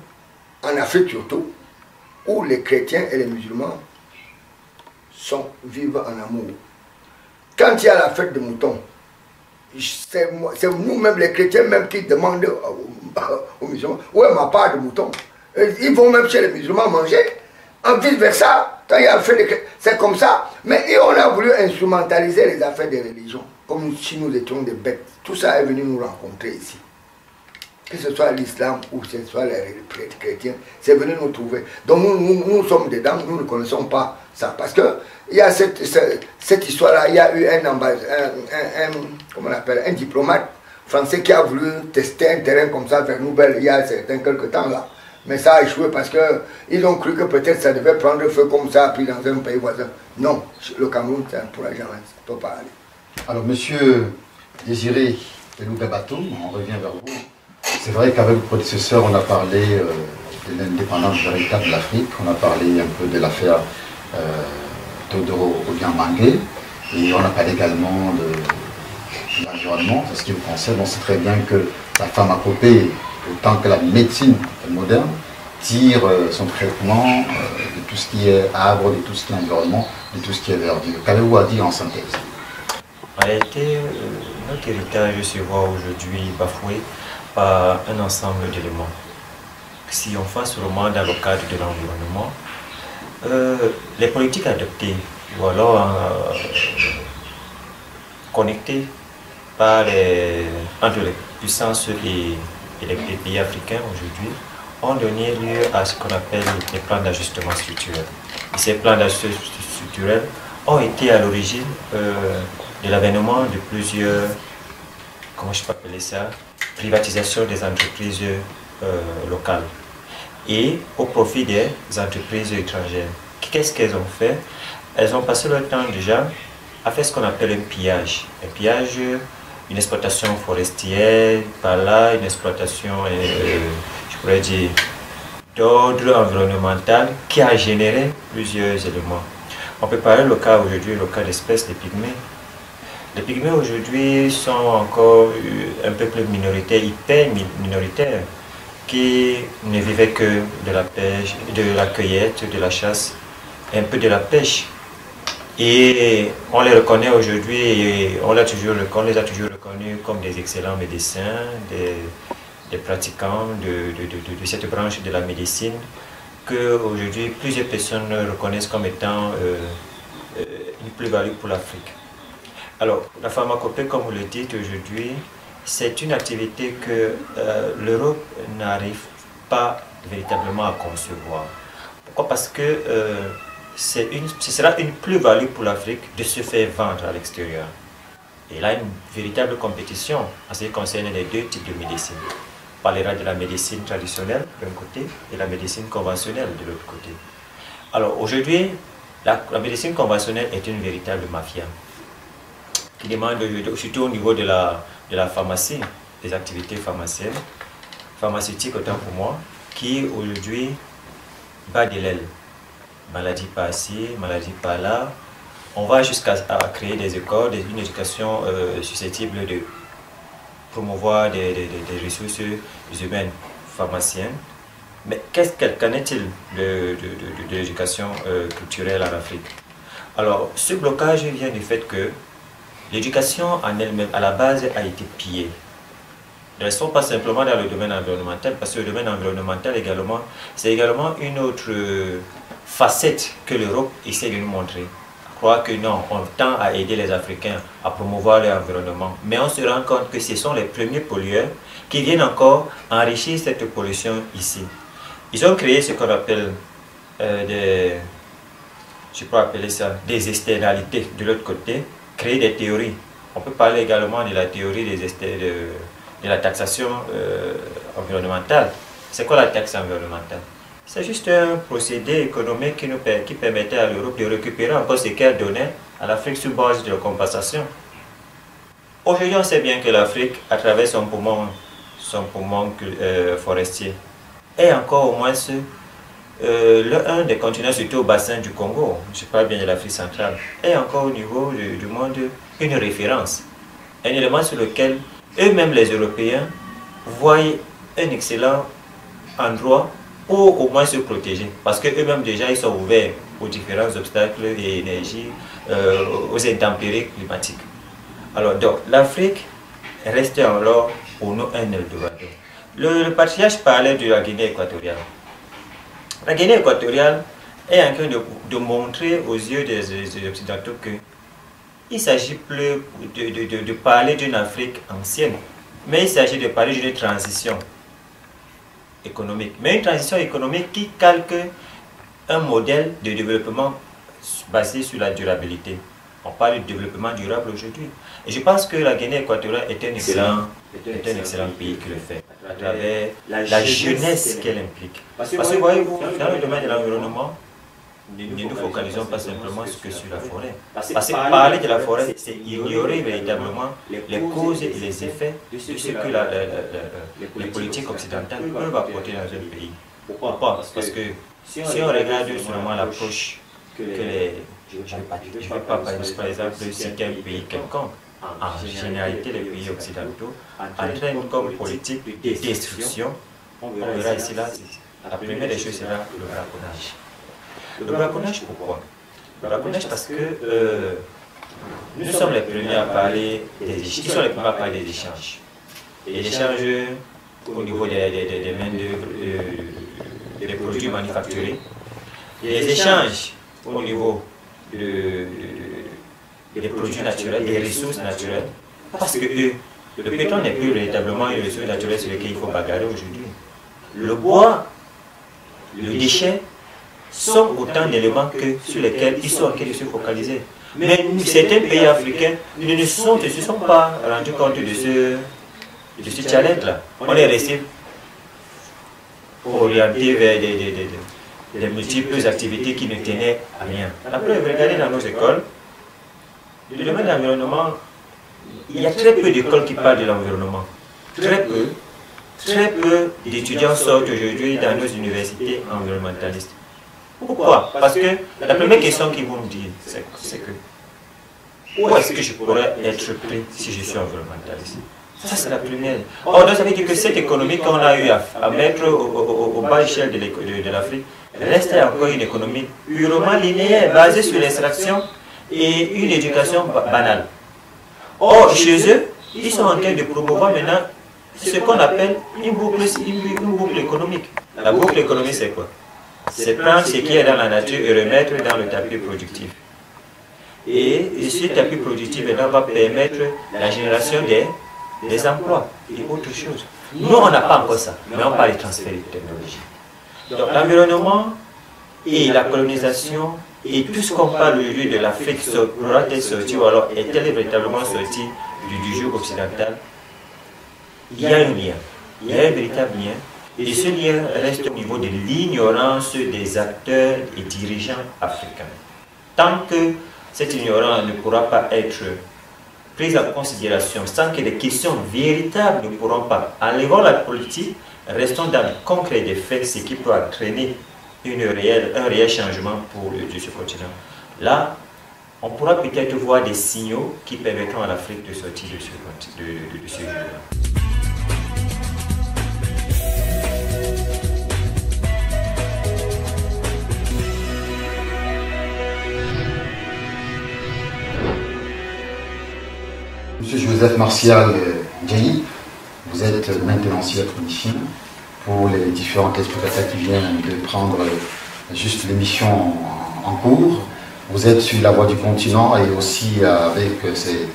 en Afrique surtout, où les chrétiens et les musulmans vivent en amour. Quand il y a la fête de moutons, c'est nous-mêmes les chrétiens même qui demandent aux musulmans où est ma part de mouton. Ils vont même chez les musulmans manger. En vice-versa, quand il y a la fête de chrétiens, c'est comme ça. Mais on a voulu instrumentaliser les affaires des religions, comme si nous étions des bêtes. Tout ça est venu nous rencontrer ici. Que ce soit l'islam ou que ce soit les chrétiens, c'est venu nous trouver. Donc nous sommes dedans, nous ne connaissons pas ça. Parce qu'il y a cette histoire-là, il y a eu un diplomate français qui a voulu tester un terrain comme ça vers Nouvelle il y a quelques temps là. Mais ça a échoué parce qu'ils ont cru que peut-être ça devait prendre feu comme ça, puis dans un pays voisin. Non, le Cameroun, ça ne pourra jamais, ça ne peut pas aller. Alors, Monsieur Désiré Elou-Gabato, on revient vers vous. C'est vrai qu'avec le prédécesseur, on a parlé de l'indépendance véritable de l'Afrique, on a parlé un peu de l'affaire Teodoro Obiang-Mangué, et on a parlé également de l'environnement, c'est ce qui vous concerne. On sait très bien que la pharmacopée, autant que la médecine moderne, tire son traitement de tout ce qui est arbre, de tout ce qui est environnement, de tout ce qui est verdure. Qu'avez-vous à dire en synthèse? En réalité, notre héritage se voit aujourd'hui bafoué par un ensemble d'éléments. Si on fait seulement dans le cadre de l'environnement, les politiques adoptées ou alors connectées entre les puissances et les pays africains aujourd'hui ont donné lieu à ce qu'on appelle les plans d'ajustement structurel. Et ces plans d'ajustement structurel ont été à l'origine de l'avènement de plusieurs, comment je peux appeler ça, privatisation des entreprises locales et au profit des entreprises étrangères. Qu'est-ce qu'elles ont fait? Elles ont passé leur temps déjà à faire ce qu'on appelle un pillage. Un pillage, une exploitation forestière, par là, une exploitation, je pourrais dire, d'ordre environnemental qui a généré plusieurs éléments. On peut parler le cas aujourd'hui, le cas d'espèce des pygmées. Les pygmées aujourd'hui sont encore un peuple minoritaire, hyper minoritaire. qui ne vivaient que de la pêche, de la cueillette, de la chasse, un peu de la pêche. Et on les reconnaît aujourd'hui, et on les a toujours reconnus comme des excellents médecins, des pratiquants de cette branche de la médecine, qu'aujourd'hui plusieurs personnes reconnaissent comme étant une plus-value pour l'Afrique. Alors, la pharmacopée, comme vous le dites aujourd'hui, c'est une activité que l'Europe n'arrive pas véritablement à concevoir. Pourquoi? Parce que ce sera une plus-value pour l'Afrique de se faire vendre à l'extérieur. Et là, une véritable compétition en ce qui concerne les deux types de médecine. On parlera de la médecine traditionnelle d'un côté et la médecine conventionnelle de l'autre côté. Alors aujourd'hui, la médecine conventionnelle est une véritable mafia qui demande, surtout au niveau de la pharmacie, des activités pharmaceutiques autant pour moi, qui aujourd'hui bat de l'aile. Maladie par-ci, maladie par-là. On va jusqu'à créer des écoles, une éducation susceptible de promouvoir des ressources humaines pharmaciennes. Mais qu'en est-il de l'éducation culturelle en Afrique? Alors, ce blocage vient du fait que l'éducation en elle-même, à la base, a été pillée. Ne restons pas simplement dans le domaine environnemental, parce que le domaine environnemental également, c'est également une autre facette que l'Europe essaie de nous montrer. Croire que non, on tend à aider les Africains à promouvoir leur environnement, mais on se rend compte que ce sont les premiers pollueurs qui viennent encore enrichir cette pollution ici. Ils ont créé ce qu'on appelle je peux appeler ça des externalités de l'autre côté, créer des théories. On peut parler également de la théorie de la taxation environnementale. C'est quoi la taxe environnementale? C'est juste un procédé économique qui permettait à l'Europe de récupérer encore ce qu'elle donnait à l'Afrique sous base de compensation. Aujourd'hui, on sait bien que l'Afrique, à travers son poumon forestier, est encore au moins un des continents, surtout au bassin du Congo, je parle bien de l'Afrique centrale, est encore au niveau du monde une référence, un élément sur lequel eux-mêmes les Européens voient un excellent endroit pour au moins se protéger, parce qu'eux-mêmes déjà ils sont ouverts aux différents obstacles et énergies, aux intempéries climatiques. Alors donc l'Afrique reste alors pour nous un Eldorado. Le patriarche parlait de la Guinée équatoriale. La Guinée équatoriale est en train de montrer aux yeux des Occidentaux que il ne s'agit plus de parler d'une Afrique ancienne, mais il s'agit de parler d'une transition économique. Mais une transition économique qui calque un modèle de développement basé sur la durabilité. On parle de développement durable aujourd'hui. Et je pense que la Guinée équatoriale est un excellent pays qui le fait, à travers la jeunesse qu'elle implique. Parce que voyez-vous, dans le domaine de l'environnement, ne nous focalisons pas simplement que sur la forêt. Parce que parler de la forêt, c'est ignorer véritablement les causes et les effets de ce que les politiques occidentales peuvent apporter dans un pays. Pourquoi? Parce que si on regarde seulement l'approche que les... Je ne vais pas par exemple citer un pays quelconque. En généralité, les pays occidentaux entraînent comme politique de destruction. On verra ici, là, la première des choses sera le braconnage. Le braconnage, pourquoi? Le braconnage parce que nous sommes les premiers à parler des échanges. Ils sont les premiers à parler des échanges. Les échanges au niveau des main-d'œuvre, des produits manufacturés. Les échanges au niveau des produits naturels, des ressources naturelles. Parce que le pétrole n'est plus véritablement une ressource naturelle sur laquelle il faut bagarrer aujourd'hui. Le bois, le déchet, sont autant d'éléments sur lesquels ils sont en train de se focaliser. Mais certains pays africains ne se sont pas rendus compte de ce challenge-là. On est resté orienté vers des multiples activités qui ne tenaient à rien. La preuve, regardez dans nos écoles, le domaine de l'environnement, il y a très peu d'écoles qui parlent de l'environnement. Très peu d'étudiants sortent aujourd'hui dans nos universités environnementalistes. Pourquoi? Parce que la première question qu'ils vont me dire, c'est que où est-ce que je pourrais être pris si je suis environnementaliste? Ça, c'est la première. Or, donc, ça veut dire que cette économie qu'on a eu à mettre au bas échelle de l'Afrique reste encore une économie purement linéaire, basée sur l'extraction et une éducation banale. Or, chez eux, ils sont en train de promouvoir maintenant ce qu'on appelle une boucle économique. La boucle économique, c'est quoi? C'est prendre ce qui est dans la nature et remettre dans le tapis productif. Et ce tapis productif va permettre la génération des emplois et autre chose. Nous, on n'a pas encore ça, mais on parle de transfert de technologie. Donc, l'environnement et la colonisation et tout ce qu'on parle aujourd'hui de l'Afrique pourra-t-elle sortir ou alors est-elle véritablement sortie du joug occidental? Il y a un lien, il y a un véritable lien. Et ce lien reste au niveau de l'ignorance des acteurs et dirigeants africains. Tant que cette ignorance ne pourra pas être prise en considération, sans que des questions véritables ne pourront pas. Enlevons la politique, restons dans le concret des faits, ce qui peut entraîner un réel changement pour ce continent. Là, on pourra peut-être voir des signaux qui permettront à l'Afrique de sortir de ce jeu-là. Monsieur Joseph Martial Diaye, vous êtes maintenancier électronicien. Pour les différents téléspectateurs qui viennent de prendre juste l'émission en cours, vous êtes sur La Voix du Continent et aussi avec ces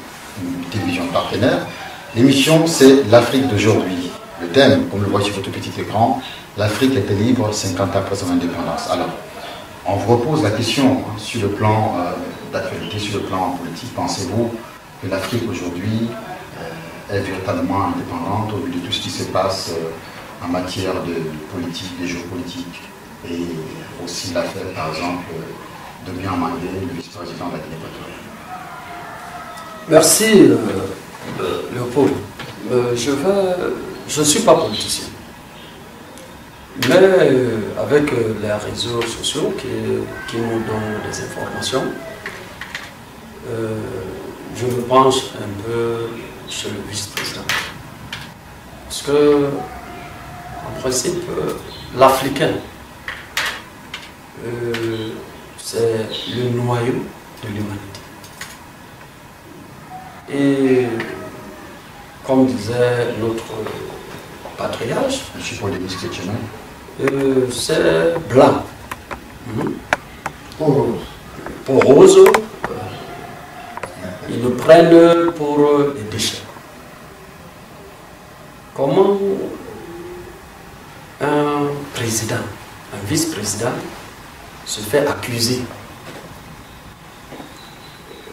télévisions partenaires. L'émission, c'est l'Afrique d'aujourd'hui. Le thème, comme le voit sur votre petit écran, l'Afrique était libre 50 ans après son indépendance. Alors, on vous repose la question sur le plan d'actualité, sur le plan politique. Pensez-vous que l'Afrique aujourd'hui est véritablement indépendante au vu de tout ce qui se passe en matière de politique, de géopolitique, et aussi l'affaire, par exemple, de Bian Mandé, le vice-président de la Guinée équatoriale? Merci, Léopold. Je ne suis pas politicien, mais avec les réseaux sociaux qui nous donnent des informations, je me penche un peu sur le vice-président. Parce que, en principe, l'Africain, c'est le noyau de l'humanité. Et, comme disait notre patriarche, c'est blanc, porose, ils le prennent pour les déchets. Comment un président, un vice-président se fait accuser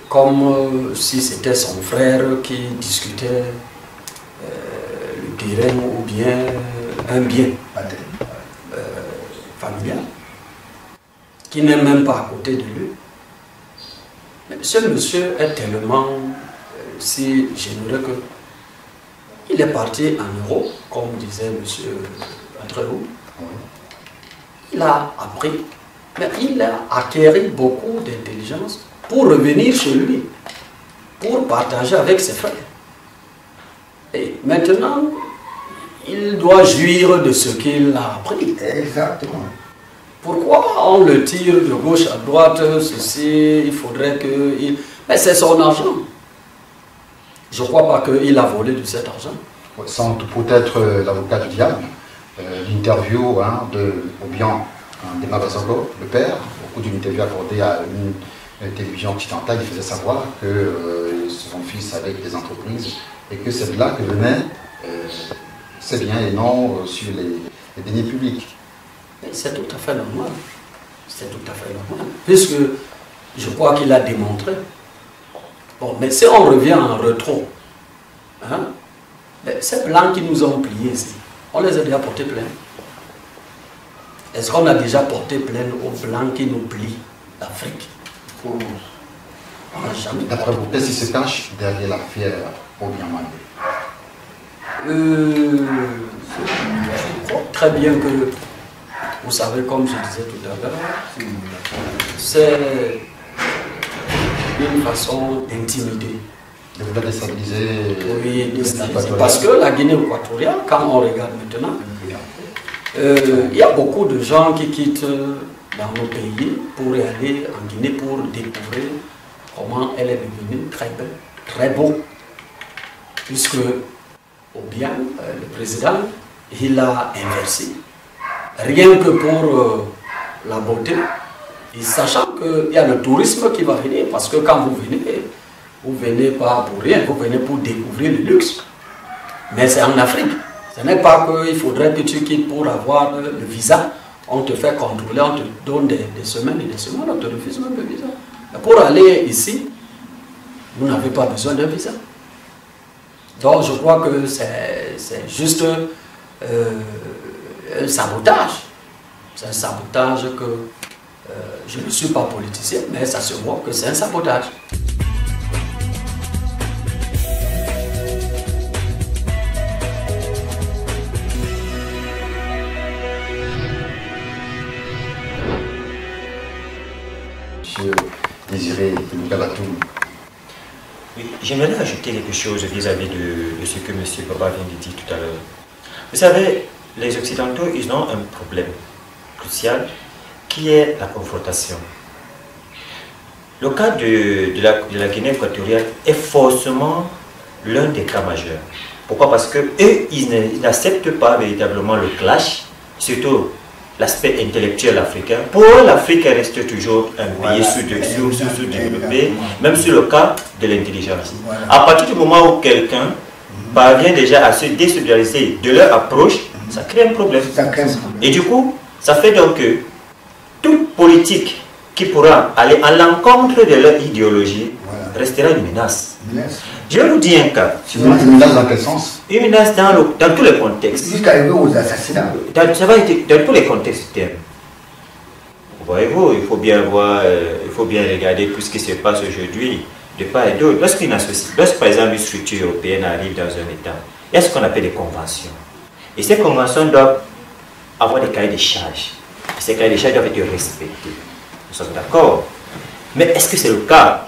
comme si c'était son frère qui discutait le terrain ou bien un bien familial qui n'est même pas à côté de lui. Mais ce monsieur est tellement si généreux que il est parti en Europe, comme disait monsieur Andréou. Il a appris, mais il a acquis beaucoup d'intelligence pour revenir chez lui, pour partager avec ses frères. Et maintenant, il doit jouir de ce qu'il a appris. Exactement. Pourquoi on le tire de gauche à droite, ceci, il faudrait que... Mais c'est son argent. Je ne crois pas qu'il a volé de cet argent. Sans peut-être l'avocat du diable, l'interview de Obiang de Mabazongo, le père, au cours d'une interview accordée à une télévision occidentale, il faisait savoir que son fils avait des entreprises et que c'est de là que venaient ses biens et non sur les deniers publics. C'est tout à fait normal. C'est tout à fait normal. Puisque je crois qu'il a démontré. Bon, mais si on revient en rétro, ces blancs qui nous ont pliés ici, on les a déjà portés plainte. Est-ce qu'on a déjà porté plainte aux blancs qui nous plient l'Afrique? On n'a jamais. D'après vous, qu'est-ce qui se cache derrière l'affaire Obiang Mandé? Je crois très bien que, vous savez, comme je disais tout à l'heure, c'est une façon d'intimider de vouloir déstabiliser. Oui, déstabiliser. Parce que la Guinée équatoriale, quand on regarde maintenant, il y a beaucoup de gens qui quittent dans nos pays pour aller en Guinée pour découvrir comment elle est devenue très belle, très beau. Puisque, ou bien, le président, il a inversé. Rien que pour la beauté, et sachant qu'il y a le tourisme qui va venir, parce que quand vous venez pas pour rien, vous venez pour découvrir le luxe. Mais c'est en Afrique. Ce n'est pas qu'il faudrait que tu quittes pour avoir le visa. On te fait contrôler, on te donne des semaines et des semaines, on te refuse même le visa. Mais pour aller ici, vous n'avez pas besoin d'un visa. Donc je crois que c'est juste un sabotage. C'est un sabotage que je ne suis pas politicien, mais ça se voit que c'est un sabotage. Monsieur Désiré Iloukabatoum. Oui, j'aimerais ajouter quelque chose vis-à-vis de ce que M. Baba vient de dire tout à l'heure. Vous savez, les Occidentaux, ils ont un problème crucial qui est la confrontation. Le cas de la Guinée équatoriale est forcément l'un des cas majeurs. Pourquoi? Parce qu'eux, ils n'acceptent pas véritablement le clash, surtout l'aspect intellectuel africain. Pour eux, l'Afrique reste toujours un pays sous-développé, même sur le cas de l'intelligence. À partir du moment où quelqu'un parvient déjà à se désolidariser de leur approche, ça crée un problème. Et du coup, ça fait donc que toute politique qui pourra aller à l'encontre de leur idéologie restera une menace. Je vais vous dire un cas. Une menace dans quel sens? Une menace dans tous les contextes. Jusqu'à arriver aux assassinats. Ça va être dans tous les contextes du terme. Voyez-vous, il faut bien voir, il faut bien regarder tout ce qui se passe aujourd'hui, de part et d'autre. Lorsque par exemple une structure européenne arrive dans un État, il y a ce qu'on appelle des conventions. Et ces conventions doivent avoir des cahiers de charges. Et ces cahiers de charges doivent être respectés. Nous sommes d'accord. Mais est-ce que c'est le cas?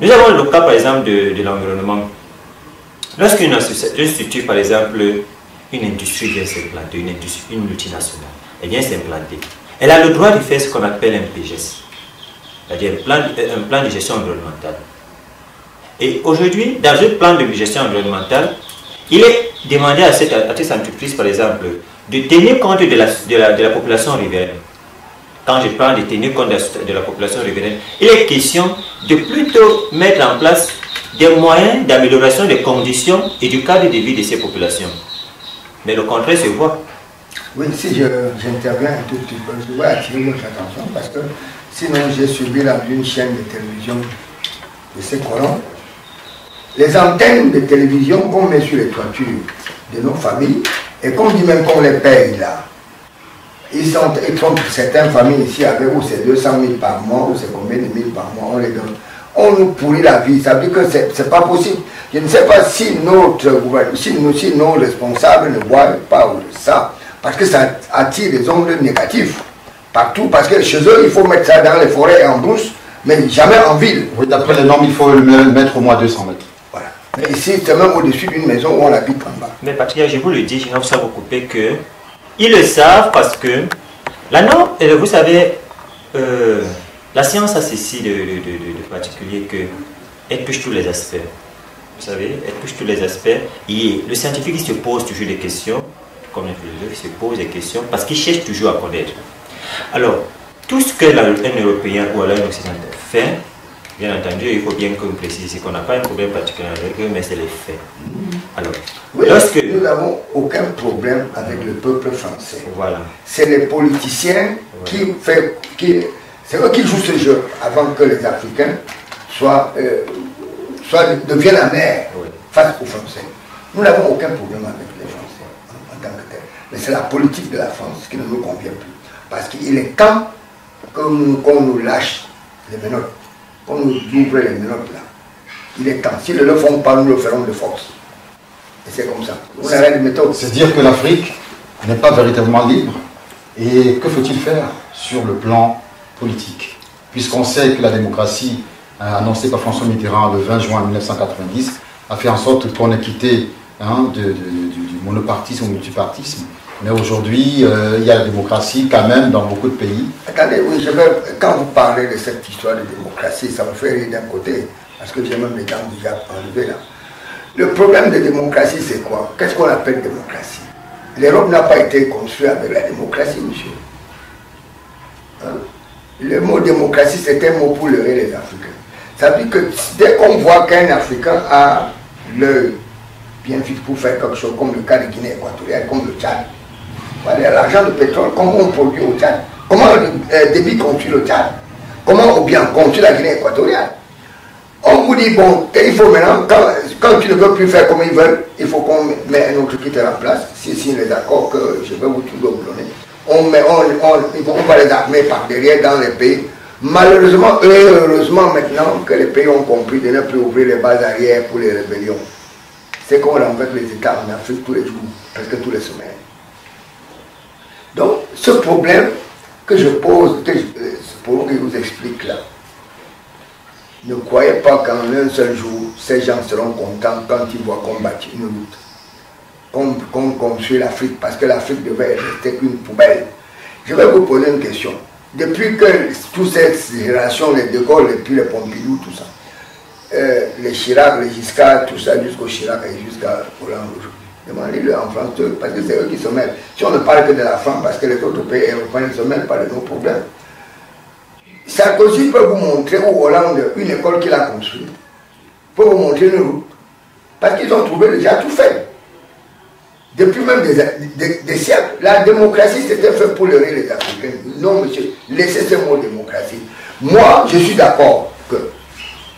Nous avons le cas par exemple de l'environnement. Lorsqu'une structure, par exemple, une industrie vient s'implanter, une multinationale, elle vient s'implanter, elle a le droit de faire ce qu'on appelle un PGS, c'est-à-dire un plan de gestion environnementale. Et aujourd'hui, dans un plan de gestion environnementale, il est demandé à cette entreprise, par exemple, de tenir compte de la population riveraine. Quand je parle de tenir compte de la population riveraine, il est question de plutôt mettre en place des moyens d'amélioration des conditions et du cadre de vie de ces populations. Mais le contraire se voit. Oui, si j'interviens un tout petit peu, je dois attirer votre attention parce que sinon j'ai suivi une chaîne de télévision de ces colons. Les antennes de télévision vont mettre sur les toitures de nos familles et qu'on dit même qu'on les paye là. Ils sont certaines familles ici avec où c'est 200 000 par mois ou c'est combien de mille par mois, on les donne. On nous pourrit la vie, ça veut dire que c'est pas possible. Je ne sais pas si nos responsables ne voient pas ça, parce que ça attire des ondes négatives partout, parce que chez eux il faut mettre ça dans les forêts et en brousse, mais jamais en ville. Oui, d'après les normes, il faut le mettre au moins 200 mètres. Voilà. Mais ici, c'est même au-dessus d'une maison où on habite en bas. Mais Patrick, je vous le dis, je n'ai pas vous couper que ils le savent parce que la norme, vous savez, la science a ceci de particulier qu'elle touche tous les aspects. Vous savez, elle touche tous les aspects. Et le scientifique il se pose toujours des questions, comme le philosophe il se pose des questions parce qu'il cherche toujours à connaître. Alors, tout ce qu'un Européen ou alors un Occidental fait, bien entendu, il faut bien que vous précisiez qu'on n'a pas un problème particulier avec eux, mais c'est les faits. Alors, oui, lorsque nous n'avons aucun problème avec le peuple français. Voilà. C'est les politiciens qui c'est eux qui jouent ce jeu avant que les Africains deviennent amers face aux Français. Nous n'avons aucun problème avec les Français en tant que tel. Mais c'est la politique de la France qui ne nous convient plus. Parce qu'il est temps qu'on nous lâche les menottes, qu'on nous ouvre les menottes là. Il est temps. S'ils ne le font pas, nous le ferons de force. Et c'est comme ça. On arrête de méthode. C'est dire que l'Afrique n'est pas véritablement libre. Et que faut-il faire sur le plan politique? Puisqu'on sait que la démocratie annoncé par François Mitterrand le 20 juin 1990, a fait en sorte qu'on ait quitté du monopartisme au multipartisme. Mais aujourd'hui, il y a la démocratie quand même dans beaucoup de pays. Attendez, oui, quand vous parlez de cette histoire de démocratie, ça me fait rire d'un côté, parce que j'ai même les dents déjà enlevées là. Le problème de démocratie, c'est quoi? Qu'est-ce qu'on appelle démocratie? L'Europe n'a pas été construite avec la démocratie, monsieur. Hein? Le mot démocratie, c'est un mot pour leurrer les Africains. Ça veut dire que dès qu'on voit qu'un Africain a l'œil bien fixe pour faire quelque chose, comme le cas de Guinée équatoriale, comme le Tchad, voilà, l'argent de pétrole, comment on produit au Tchad, comment Déby construit le Tchad, comment bien construit la Guinée équatoriale. On vous dit, bon, il faut maintenant, quand tu ne veux plus faire comme ils veulent, il faut qu'on mette un autre qui te remplace, si les accords que je vais vous donner. On va les armer par derrière dans les pays. Malheureusement, heureusement maintenant que les pays ont compris de ne plus ouvrir les bases arrière pour les rébellions. C'est qu'on renverse les États en Afrique tous les jours, presque tous les semaines. Donc, ce problème que je pose, pour que je vous explique là, ne croyez pas qu'en un seul jour, ces gens seront contents quand ils voient qu'on bâtit une route, qu'on construit l'Afrique, parce que l'Afrique devait rester une poubelle. Je vais vous poser une question. Depuis que toutes ces générations, les De Gaulle, et puis les Pompidou, tout ça, les Chirac, les Giscard, tout ça, jusqu'au Chirac et jusqu'à Hollande, demandez-le en France, parce que c'est eux qui se mêlent. Si on ne parle que de la France, parce que les autres pays européens ne se mêlent pas de nos problèmes. Sarkozy peut vous montrer, ou Hollande, une école qu'il a construite, peut vous montrer une route, parce qu'ils ont trouvé déjà tout fait. Depuis même des siècles, la démocratie c'était fait pour leurrer les Africains. Non, monsieur, laissez ce mot démocratie. Moi, je suis d'accord que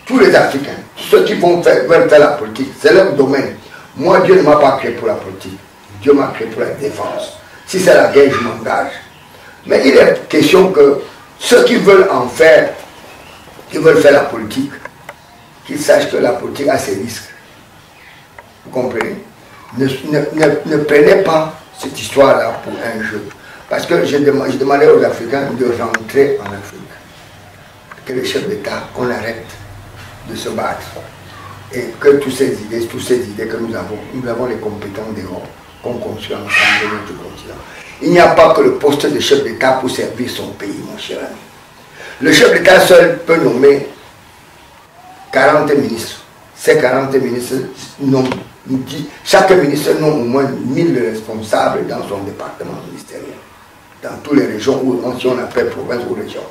tous les Africains, ceux qui veulent faire la politique, c'est leur domaine. Moi, Dieu ne m'a pas créé pour la politique. Dieu m'a créé pour la défense. Si c'est la guerre, je m'engage. Mais il est question que ceux qui veulent en faire, qui veulent faire la politique, qu'ils sachent que la politique a ses risques. Vous comprenez? Ne prenez pas cette histoire-là pour un jeu. Parce que je demandais aux Africains de rentrer en Afrique. Que les chefs d'État, qu'on arrête de se battre. Et que toutes ces idées que nous avons les compétences d'Europe, qu'on construit ensemble de notre continent. Il n'y a pas que le poste de chef d'État pour servir son pays, mon cher ami. Le chef d'État seul peut nommer 40 ministres. Ces 40 ministres chaque ministre nomme au moins 1000 responsables dans son département ministériel, dans toutes les régions où on appelle province ou région.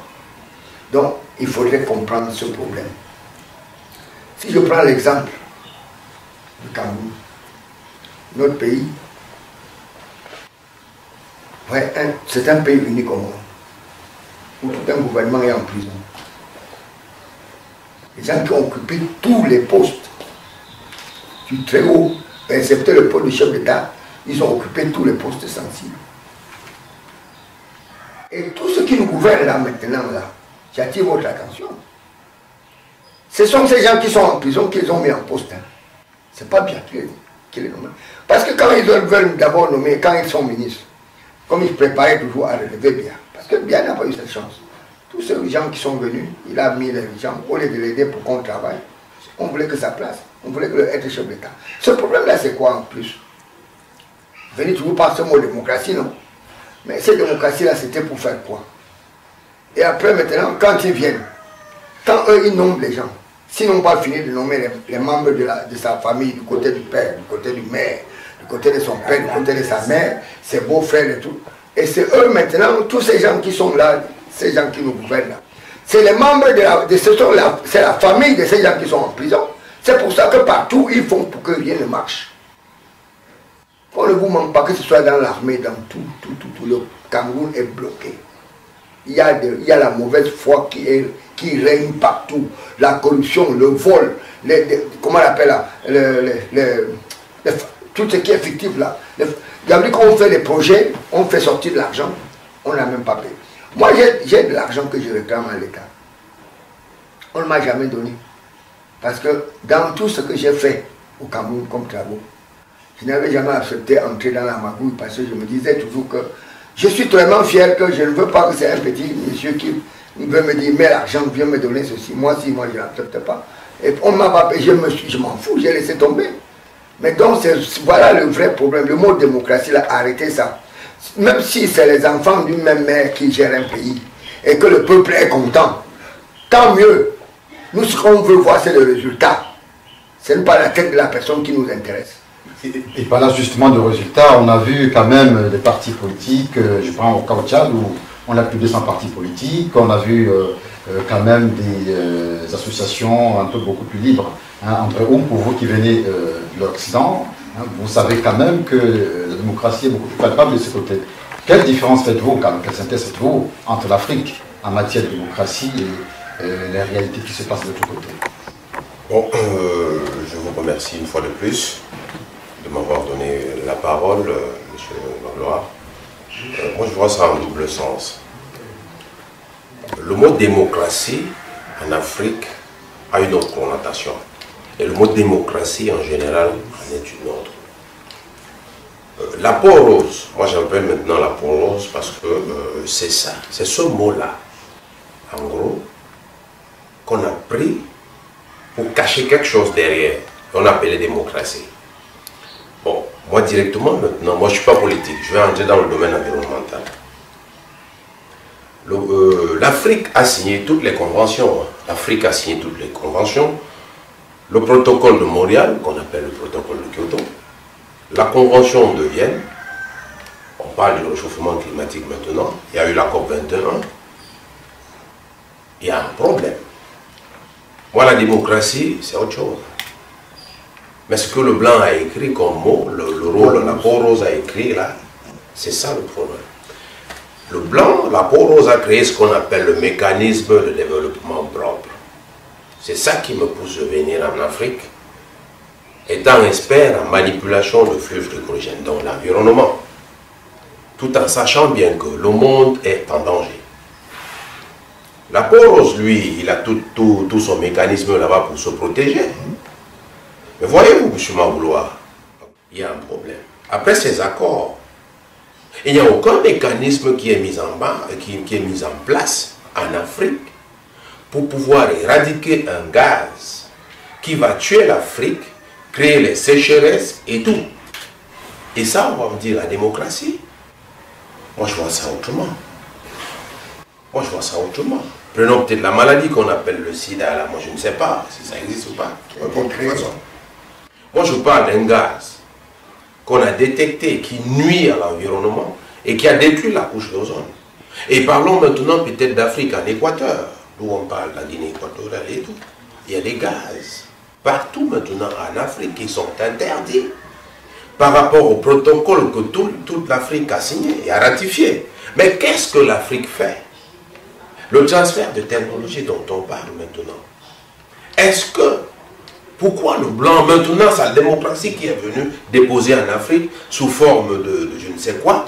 Donc, il faudrait comprendre ce problème. Si je prends l'exemple du Cameroun, notre pays, ouais, c'est un pays unique au monde, où tout un gouvernement est en prison. Les gens qui ont occupé tous les postes, du très haut, excepté le poste de chef d'État, ils ont occupé tous les postes sensibles. Et tous ceux qui nous gouvernent là maintenant, là, j'attire votre attention. Ce sont ces gens qui sont en prison qu'ils ont mis en poste. Hein. C'est pas bien qu'ils les nomment. Parce que quand ils veulent d'abord nommer, quand ils sont ministres, comme ils préparaient toujours à relever bien, parce que bien n'a pas eu cette chance. Tous ces gens qui sont venus, il a mis les gens, au lieu de l'aider pour qu'on travaille, on voulait que sa place. On voulait être chef d'État. Ce problème-là, c'est quoi en plus? Venez toujours par ce mot démocratie, non? Mais cette démocratie-là, c'était pour faire quoi? Et après, maintenant, quand ils viennent, quand eux, ils nomment les gens, s'ils n'ont pas fini de nommer les membres de sa famille, du côté du père, du côté du mère, du côté de son père, du côté de sa mère, ses beaux-frères et tout, et c'est eux maintenant, tous ces gens qui sont là, ces gens qui nous gouvernent là, c'est les membres c'est la famille de ces gens qui sont en prison. C'est pour ça que partout, ils font pour que rien ne marche. On ne vous manque pas que ce soit dans l'armée, dans tout. Le Cameroun est bloqué. Il y a la mauvaise foi qui règne partout. La corruption, le vol, comment on appelle là, tout ce qui est fictif là. Quand on fait des projets, on fait sortir de l'argent, on n'a même pas payé. Moi, j'ai de l'argent que je réclame à l'État. On ne m'a jamais donné. Parce que dans tout ce que j'ai fait au Cameroun comme travaux, je n'avais jamais accepté d'entrer dans la magouille parce que je me disais toujours que je suis tellement fier que je ne veux pas que c'est un petit monsieur qui il veut me dire, mais l'argent vient me donner ceci. Moi, si moi, je n'accepte pas. Et on m'a pas payé, je m'en fous, j'ai laissé tomber. Mais donc, voilà le vrai problème. Le mot démocratie, là, arrêtez ça. Même si c'est les enfants d'une même mère qui gèrent un pays et que le peuple est content, tant mieux. Nous, ce qu'on veut voir, c'est le résultat. Ce n'est pas la tête de la personne qui nous intéresse. Et par là, justement, de résultats, on a vu quand même des partis politiques, je prends au cas au Tchad, où on a plus de 200 partis politiques, on a vu quand même des associations un peu beaucoup plus libres. Hein, entre eux, pour vous qui venez de l'Occident, hein, vous savez quand même que la démocratie est beaucoup plus palpable de ce côté. Quelle différence faites-vous, quelle synthèse faites-vous entre l'Afrique en matière de démocratie et les réalités qui se passent de l'autre côté? Bon, je vous remercie une fois de plus de m'avoir donné la parole, monsieur Magloire. Moi, je vois ça en double sens. Le mot démocratie en Afrique a une autre connotation. Et le mot démocratie en général en est une autre. La peau rose, moi j'appelle maintenant la peau rose parce que c'est ça, c'est ce mot-là, en gros, qu'on a pris pour cacher quelque chose derrière, qu'on appelait démocratie. Bon, moi directement maintenant, moi je ne suis pas politique, je vais entrer dans le domaine environnemental. L'Afrique a signé toutes les conventions, l'Afrique a signé toutes les conventions, le protocole de Montréal, qu'on appelle le protocole de Kyoto, la convention de Vienne, on parle du réchauffement climatique maintenant, il y a eu la COP 21, il y a un problème. Moi, la démocratie, c'est autre chose. Mais ce que le blanc a écrit comme mot, le rôle, la peau rose a écrit là, c'est ça le problème. Le blanc, la peau rose a créé ce qu'on appelle le mécanisme de développement propre. C'est ça qui me pousse à venir en Afrique, étant expert en manipulation de flux glycogène dans l'environnement, tout en sachant bien que le monde est en danger. La peau rose, lui, il a tout son mécanisme là-bas pour se protéger. Mais voyez-vous, M. Mabouloua, il y a un problème. Après ces accords, il n'y a aucun mécanisme qui est mis en place en Afrique pour pouvoir éradiquer un gaz qui va tuer l'Afrique, créer les sécheresses et tout. Et ça, on va me dire la démocratie. Moi, je vois ça autrement. Moi, je vois ça autrement. Prenons peut-être la maladie qu'on appelle le sida, là. Moi, je ne sais pas si ça existe ou pas. Moi, je parle d'un gaz qu'on a détecté qui nuit à l'environnement et qui a détruit la couche d'ozone. Et parlons maintenant peut-être d'Afrique en Équateur, d'où on parle de la Guinée équatoriale et tout. Il y a des gaz partout maintenant en Afrique qui sont interdits par rapport au protocole que toute l'Afrique a signé et a ratifié. Mais qu'est-ce que l'Afrique fait? Le transfert de technologie dont on parle maintenant. Est-ce que, pourquoi le blanc, maintenant, c'est la démocratie qui est venue déposer en Afrique sous forme de je ne sais quoi?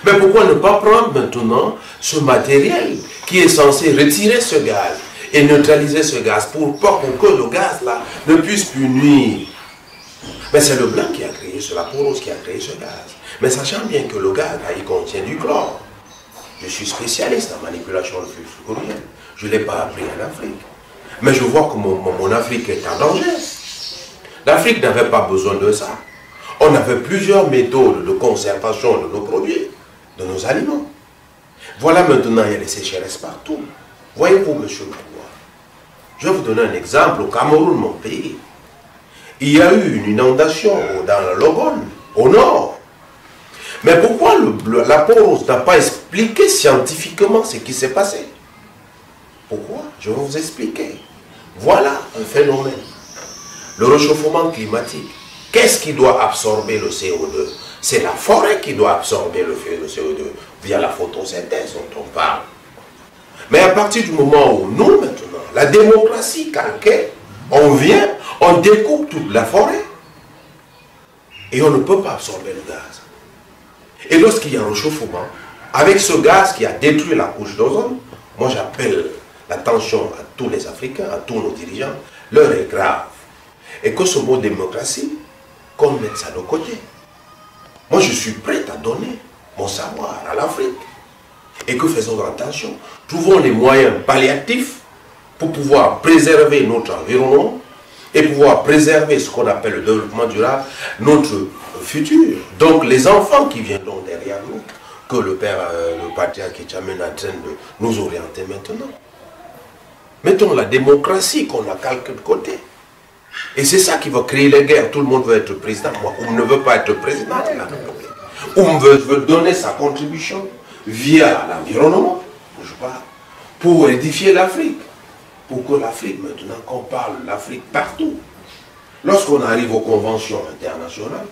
Mais pourquoi ne pas prendre maintenant ce matériel qui est censé retirer ce gaz et neutraliser ce gaz pour que le gaz là ne puisse plus nuire? Mais c'est le blanc qui a créé, c'est la peau rose qui a créé ce gaz. Mais sachant bien que le gaz là, il contient du chlore. Je suis spécialiste en manipulation de flux glycogène. Je ne l'ai pas appris en Afrique. Mais je vois que mon Afrique est en danger. L'Afrique n'avait pas besoin de ça. On avait plusieurs méthodes de conservation de nos produits, de nos aliments. Voilà maintenant, il y a des sécheresses partout. Voyez-vous, monsieur Magloire, je vais vous donner un exemple. Au Cameroun, mon pays, il y a eu une inondation dans le Logone, au nord. Mais pourquoi la peau rose n'a pas expliqué scientifiquement ce qui s'est passé? Pourquoi? Je vais vous expliquer. Voilà un phénomène. Le réchauffement climatique. Qu'est-ce qui doit absorber le CO2? C'est la forêt qui doit absorber le CO2 via la photosynthèse dont on parle. Mais à partir du moment où nous, maintenant, la démocratie calquée, on vient, on découpe toute la forêt et on ne peut pas absorber le gaz. Et lorsqu'il y a un réchauffement, avec ce gaz qui a détruit la couche d'ozone, moi j'appelle l'attention à tous les Africains, à tous nos dirigeants, l'heure est grave. Et que ce mot démocratie, qu'on mette ça de côté. Moi je suis prêt à donner mon savoir à l'Afrique. Et que faisons attention, trouvons les moyens palliatifs pour pouvoir préserver notre environnement et pouvoir préserver ce qu'on appelle le développement durable, notre futur. Donc les enfants qui viendront derrière nous, que le père, le patriarche Tchamène est en train de nous orienter maintenant. Mettons la démocratie qu'on a calquée de côté. Et c'est ça qui va créer les guerres. Tout le monde veut être président. Moi, on ne veut pas être président de la République. On veut donner sa contribution via l'environnement, pour édifier l'Afrique. Pour que l'Afrique, maintenant qu'on parle de l'Afrique partout, lorsqu'on arrive aux conventions internationales,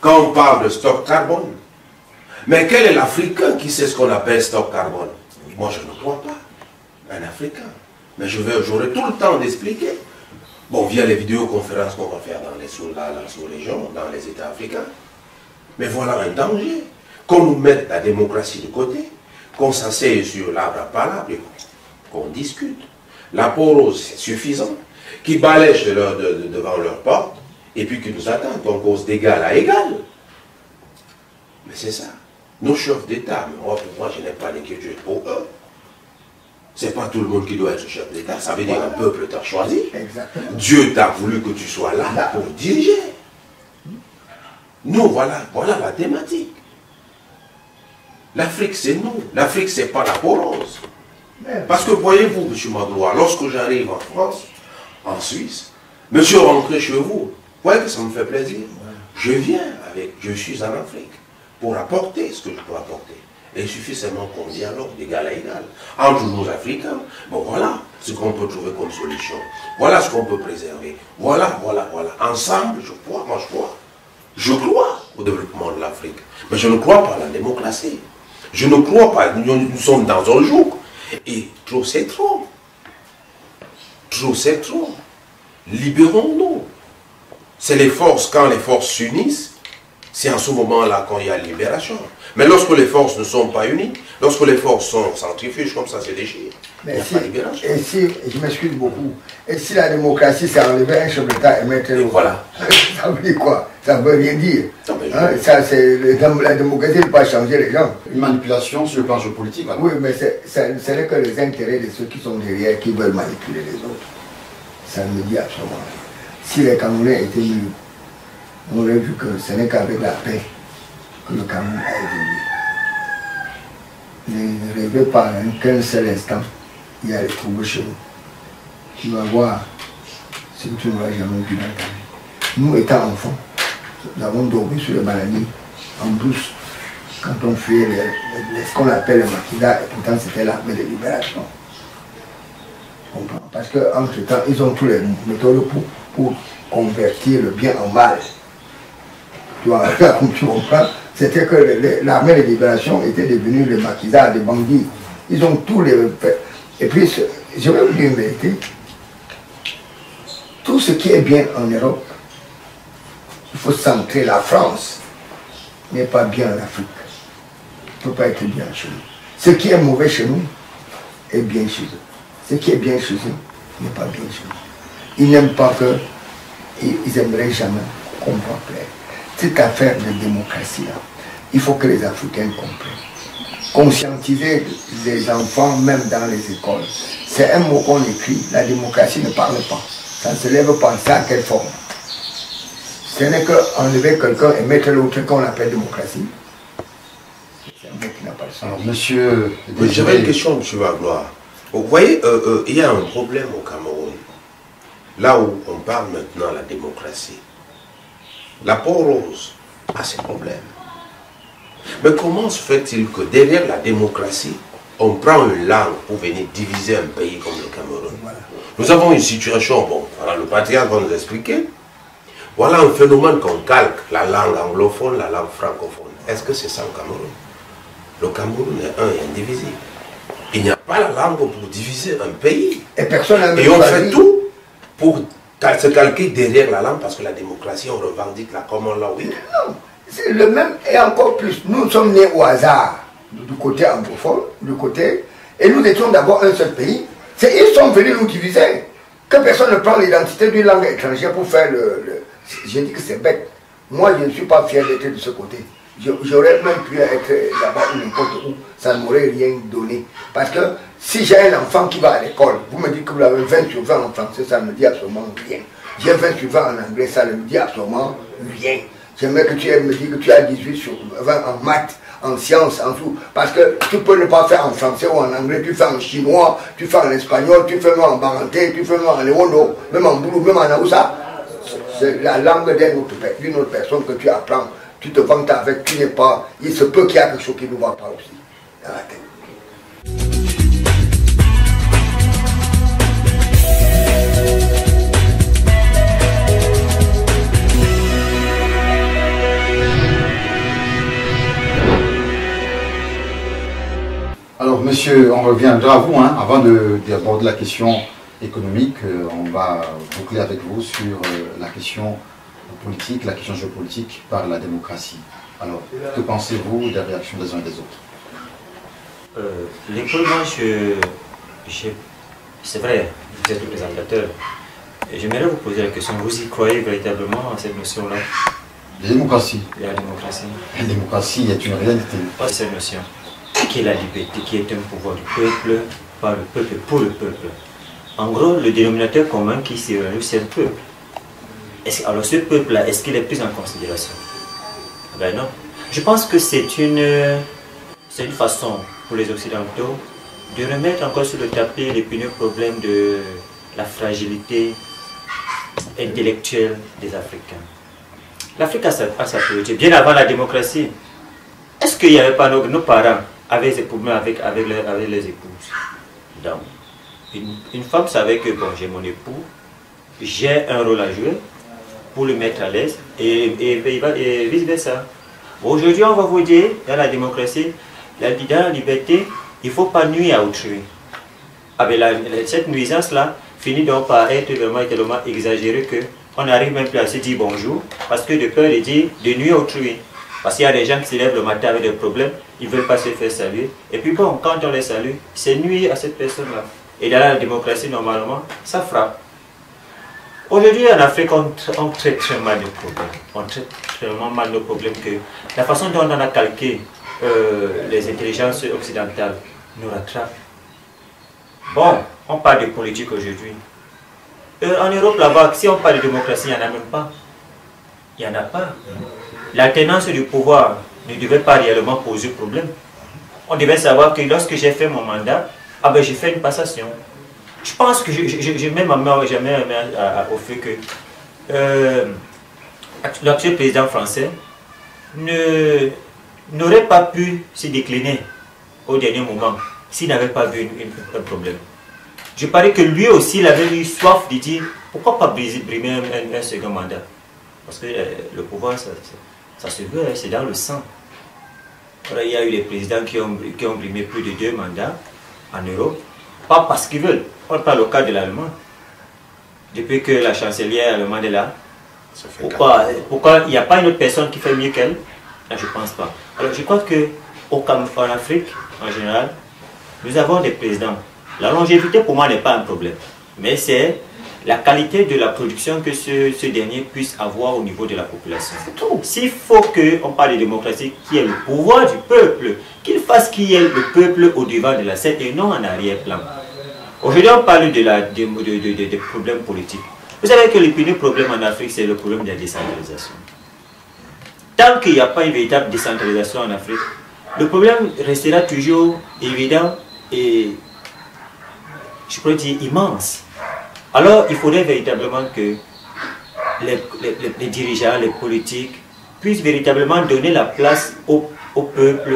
quand on parle de stock carbone, mais quel est l'Africain qui sait ce qu'on appelle stock carbone? Moi, je ne crois pas. Un Africain. Mais j'aurai tout le temps d'expliquer. Bon, via les vidéoconférences qu'on va faire dans les sous-régions, dans les États africains. Mais voilà un danger. Qu'on nous mette la démocratie de côté, qu'on s'asseye sur l'arbre à palabre et qu'on discute. La peau rose, c'est suffisant. Qui balayent devant leur porte et puis qui nous attendent. On cause d'égal à égal. Mais c'est ça. Nos chefs d'État, moi, pour moi, je n'ai pas d'inquiétude pour eux. Ce n'est pas tout le monde qui doit être chef d'État. Ça veut dire un peuple t'a choisi. Exactement. Dieu t'a voulu que tu sois là pour diriger. Nous, voilà la thématique. L'Afrique, c'est nous. L'Afrique, c'est pas la peau rose. Parce que voyez-vous, M. Magloire, lorsque j'arrive en France, en Suisse, monsieur rentrez chez vous, voyez que ça me fait plaisir. Je viens je suis en Afrique pour apporter ce que je peux apporter. Et il suffit seulement qu'on dialogue d'égal à égal. Entre nous Africains, bon voilà ce qu'on peut trouver comme solution. Voilà ce qu'on peut préserver. Voilà. Ensemble, je crois au développement de l'Afrique. Mais je ne crois pas à la démocratie. Je ne crois pas. Nous sommes dans un jour. Et trop, c'est trop. Trop, c'est trop. Libérons-nous. C'est les forces, quand les forces s'unissent, c'est en ce moment-là qu'il y a libération. Mais lorsque les forces ne sont pas unies, lorsque les forces sont centrifuges, comme ça, c'est déchiré. Mais si, et si, je m'excuse beaucoup, et si la démocratie, c'est enlever un chef d'État et mettre l'autre, voilà. Ça veut dire quoi? Ça ne veut rien dire. Non, La démocratie ne peut pas changer les gens. Une manipulation sur le plan géopolitique. Oui, mais ce n'est que les intérêts de ceux qui sont derrière qui veulent manipuler les autres. Ça me dit absolument rien. Si les Camerounais étaient libres, on aurait vu que ce n'est qu'avec la paix que le Cameroun a évolué. Ne rêvez pas qu'un seul instant, il y a les troubles chez nous. Tu vas voir ce que tu n'auras jamais vu dans ta vie. Nous, étant enfants, nous avons dormi sur les bananiers, en douce, quand on fait ce qu'on appelle le maquida, et pourtant c'était l'armée de libération. Parce qu'entre-temps, ils ont tous les méthodes pour convertir le bien en mal. Tu vois, tu comprends? C'était que l'armée de libération était devenue le maquisard des bandits. Ils ont tous les... Et puis, je vais vous dire une vérité. Tout ce qui est bien en Europe, il faut centrer la France, n'est pas bien en Afrique. Il ne peut pas être bien chez nous. Ce qui est mauvais chez nous est bien chez eux. Ce qui est bien chez eux n'est pas bien chez nous. Ils n'aiment pas que... Ils n'aimeraient jamais qu'on voit clair. Cette affaire de démocratie-là, il faut que les Africains comprennent. Conscientiser les enfants, même dans les écoles. C'est un mot qu'on écrit. La démocratie ne parle pas. Ça ne se lève pas. Ça, à quelle forme? Ce n'est qu'enlever quelqu'un et mettre l'autre qu'on appelle démocratie. C'est un mot qui n'a pas de sens. Alors, monsieur... J'avais une question, M. Magloire. Vous voyez, il y a un problème au Cameroun. Là où on parle maintenant de la démocratie. La peau rose a ses problèmes. Mais comment se fait-il que derrière la démocratie, on prend une langue pour venir diviser un pays comme le Cameroun? Voilà. Nous avons une situation, bon, voilà, le patriarche va nous expliquer. Voilà un phénomène qu'on calque, la langue anglophone, la langue francophone. Est-ce que c'est ça au Cameroun? Le Cameroun est un et indivisible. Il n'y a pas la langue pour diviser un pays. Et on fait tout pour se calquer derrière la langue parce que la démocratie, on revendique la common law. Oui. Non, c'est le même et encore plus. Nous sommes nés au hasard du côté anglophone, du côté, et nous étions d'abord un seul pays. Ils sont venus nous diviser. Que personne ne prend l'identité d'une langue étrangère pour faire je dis que c'est bête. Moi, je ne suis pas fier d'être de ce côté. j'aurais même pu être là-bas ou n'importe où, ça ne m'aurait rien donné. Parce que si j'ai un enfant qui va à l'école, vous me dites que vous avez 20 sur 20 en français, ça ne me dit absolument rien. J'ai 20 sur 20 en anglais, ça ne me dit absolument rien. J'aimerais que tu me dises que tu as 18 sur 20 en maths, en sciences, en tout. Parce que tu peux ne pas faire en français ou en anglais, tu fais en chinois, tu fais en espagnol, tu fais même en baranté, tu fais même en léono, même en boulou, même en aoussa. C'est la langue d'une autre personne que tu apprends. Tu te vantes avec, tu n'es pas. Il se peut qu'il y a quelque chose qui ne va pas aussi dans la tête. Alors, monsieur, on reviendra à vous, hein, avant d'aborder la question économique. On va boucler avec vous sur la question politique, la question géopolitique par la démocratie. Alors, que pensez-vous des réactions des uns et des autres? L'écoulement, c'est vrai, vous êtes le présentateur. J'aimerais vous poser la question, vous y croyez véritablement à cette notion-là? La démocratie. La démocratie. La démocratie est une réalité. Pas cette notion. Qui est la liberté, qui est un pouvoir du peuple, par le peuple, pour le peuple. En gros, le dénominateur commun qui s'y réunit, c'est le peuple. Alors ce peuple-là, est-ce qu'il est pris en considération? Ben non. Je pense que c'est une façon pour les Occidentaux de remettre encore sur le tapis l'épineux problème de la fragilité intellectuelle des Africains. L'Afrique a sa priorité. Bien avant la démocratie, est-ce qu'il n'y avait pas nos parents avaient des problèmes avec les épouses? Donc, une femme savait que bon, j'ai mon époux, j'ai un rôle à jouer pour le mettre à l'aise et vice-versa. Aujourd'hui, on va vous dire, dans la démocratie, dans la liberté, il ne faut pas nuire à autrui. Avec cette nuisance-là finit donc par être vraiment tellement exagérée qu'on n'arrive même plus à se dire bonjour, parce que de peur de nuire à autrui. Parce qu'il y a des gens qui se lèvent le matin avec des problèmes, ils ne veulent pas se faire saluer. Et puis bon, quand on les salue, c'est nuire à cette personne-là. Et dans la démocratie, normalement, ça frappe. Aujourd'hui, en Afrique, on traite très mal nos problèmes. On traite tellement mal nos problèmes que la façon dont on a calqué les intelligences occidentales nous rattrape. Bon, on parle de politique aujourd'hui. En Europe, là-bas, si on parle de démocratie, il n'y en a même pas. Il n'y en a pas. L'alternance du pouvoir ne devait pas réellement poser problème. On devait savoir que lorsque j'ai fait mon mandat, j'ai fait une passation. Je pense que je mets ma main jamais au fait que l'actuel président français n'aurait pas pu se décliner au dernier moment s'il n'avait pas vu un problème. Je parie que lui aussi, il avait eu soif de dire pourquoi pas brimer un second mandat. Parce que le pouvoir, ça se veut, c'est dans le sang. Alors, il y a eu des présidents qui ont brimé plus de 2 mandats en Europe, pas parce qu'ils veulent. On parle au cas de l'Allemagne. Depuis que la chancelière allemande est là, pourquoi il n'y a pas une autre personne qui fait mieux qu'elle? Je ne pense pas. Alors je crois qu'en Afrique, en général, nous avons des présidents. La longévité pour moi n'est pas un problème, mais c'est la qualité de la production que ce dernier puisse avoir au niveau de la population. S'il faut qu'on parle de démocratie, qui est le pouvoir du peuple, qu'il fasse qu'il y ait le peuple au devant de la scène et non en arrière-plan. Aujourd'hui, on parle des problèmes politiques. Vous savez que le premier problème en Afrique, c'est le problème de la décentralisation. Tant qu'il n'y a pas une véritable décentralisation en Afrique, le problème restera toujours évident et, je pourrais dire, immense. Alors, il faudrait véritablement que les dirigeants, les politiques, puissent véritablement donner la place au peuple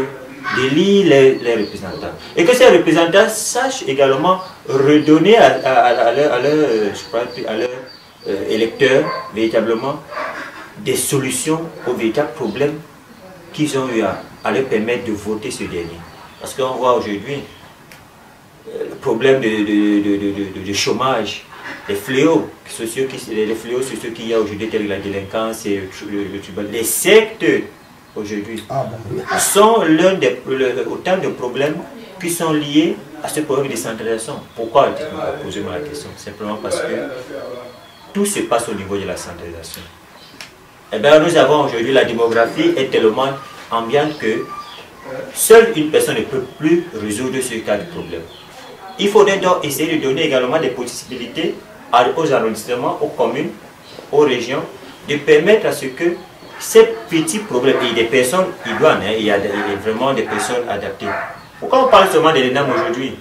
d'élire les représentants. Et que ces représentants sachent également redonner à leurs électeurs, véritablement, des solutions aux véritables problèmes qu'ils ont eu à leur permettre de voter ce dernier. Parce qu'on voit aujourd'hui le problème de chômage, les fléaux sociaux qu'il y a aujourd'hui, tels que la délinquance et les sectes aujourd'hui sont autant de problèmes qui sont liés à ce problème de décentralisation. Pourquoi posez-moi la question? Simplement parce que tout se passe au niveau de la centralisation. Eh bien, nous avons aujourd'hui la démographie est tellement ambiante que seule une personne ne peut plus résoudre ce cas de problème. Il faudrait donc essayer de donner également des possibilités aux arrondissements, aux communes, aux régions, de permettre à ce que ces petits problèmes, et des personnes idoines, il y a vraiment des personnes adaptées. Pourquoi on parle seulement de l'ENAM aujourd'hui?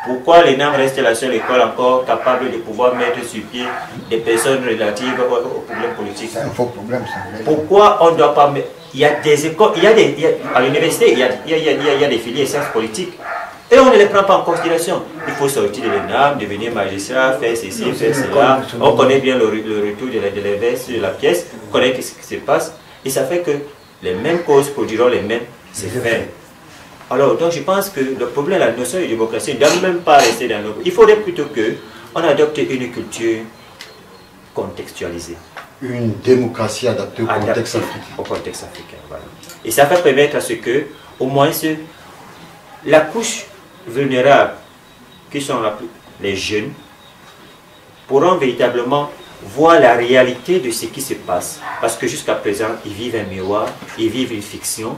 Pourquoi l'ENAM reste la seule école encore capable de pouvoir mettre sur pied des personnes relatives aux problèmes politiques? C'est un faux problème, ça. Pourquoi on ne doit pas mettre... Il y a des écoles, à l'université, il y a des filières sciences politiques. Et on ne les prend pas en considération. Il faut sortir de l'ENAM, devenir magistrat, faire ceci, faire cela. On connaît bien le retour de l'inverse de la pièce, on connaît ce qui se passe. Et ça fait que les mêmes causes produiront les mêmes effets. Alors, donc je pense que le problème, la notion de démocratie ne doit même pas rester dans nos... Il faudrait plutôt qu'on adopte une culture contextualisée. Une démocratie adaptée au contexte africain. Au contexte africain, voilà. Et ça va permettre à ce que, au moins, la couche vulnérables, qui sont les jeunes, pourront véritablement voir la réalité de ce qui se passe. Parce que jusqu'à présent, ils vivent un miroir, ils vivent une fiction.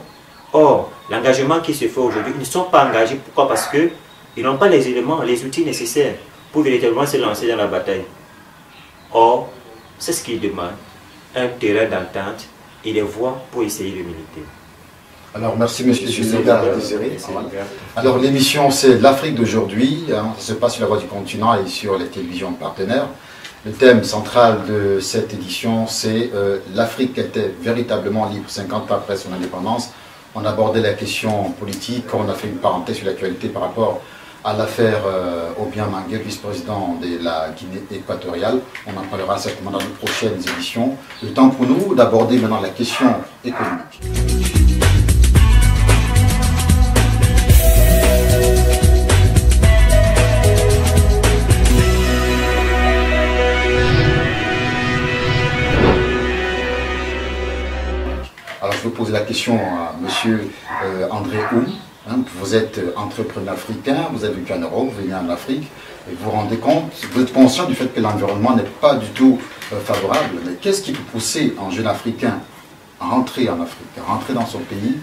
Or, l'engagement qui se fait aujourd'hui, ils ne sont pas engagés. Pourquoi? Parce qu'ils n'ont pas les éléments, les outils nécessaires pour véritablement se lancer dans la bataille. Or, c'est ce qu'ils demandent, un terrain d'entente et des voies pour essayer de militer. Alors, merci monsieur Désiré. Alors, l'émission, c'est l'Afrique d'aujourd'hui. Ça se passe sur la Voix du Continent et sur les télévisions partenaires. Le thème central de cette édition, c'est l'Afrique était véritablement libre 50 ans après son indépendance. On a abordé la question politique, on a fait une parenthèse sur l'actualité par rapport à l'affaire Obiang Mangué, vice-président de la Guinée équatoriale. On en parlera certainement dans les prochaines éditions. Le temps pour nous d'aborder maintenant la question économique. Alors je vais poser la question à M. André Oum. Vous êtes entrepreneur africain, vous avez vécu en Europe, vous venez en Afrique, et vous vous rendez compte, vous êtes conscient du fait que l'environnement n'est pas du tout favorable, mais qu'est-ce qui peut pousser un jeune Africain à rentrer en Afrique, à rentrer dans son pays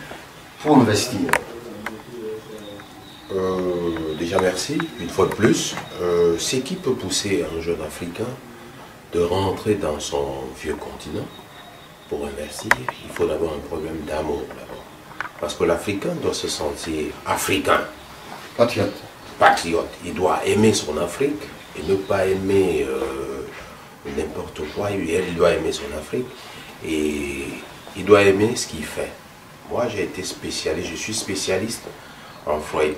pour investir? Déjà merci, une fois de plus. Ce qui peut pousser un jeune Africain de rentrer dans son vieux continent pour investir, il faut d'abord un problème d'amour d'abord. Parce que l'Africain doit se sentir africain. Patriote. Patriote. Il doit aimer son Afrique et ne pas aimer n'importe quoi. Il doit aimer son Afrique et il doit aimer ce qu'il fait. Moi, j'ai été spécialiste, je suis spécialiste en froid et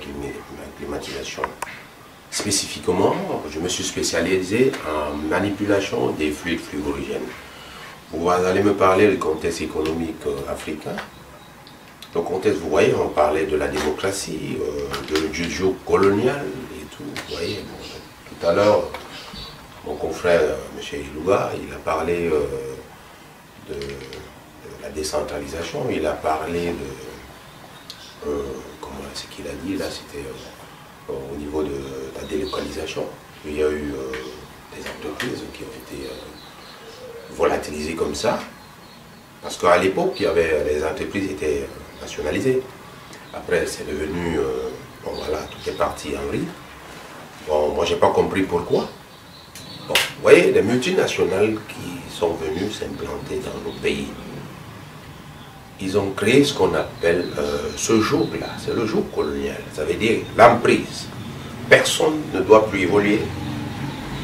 climatisation. Spécifiquement, je me suis spécialisé en manipulation des fluides frigorigènes. Vous allez me parler du contexte économique africain. Le contexte, vous voyez, on parlait de la démocratie, du joug colonial et tout. Vous voyez, bon, tout à l'heure, mon confrère, M. Ilouga, il a parlé de la décentralisation, il a parlé de, comment ce qu'il a dit là, c'était au niveau de la délocalisation. Il y a eu des entreprises qui ont été volatilisées comme ça, parce qu'à l'époque, les entreprises étaient nationalisées. Après, c'est devenu, bon voilà, tout est parti en vrille. Bon, moi, j'ai pas compris pourquoi. Bon, vous voyez, les multinationales qui sont venues s'implanter dans nos pays, ils ont créé ce qu'on appelle ce joug-là, c'est le joug colonial. Ça veut dire l'emprise. Personne ne doit plus évoluer.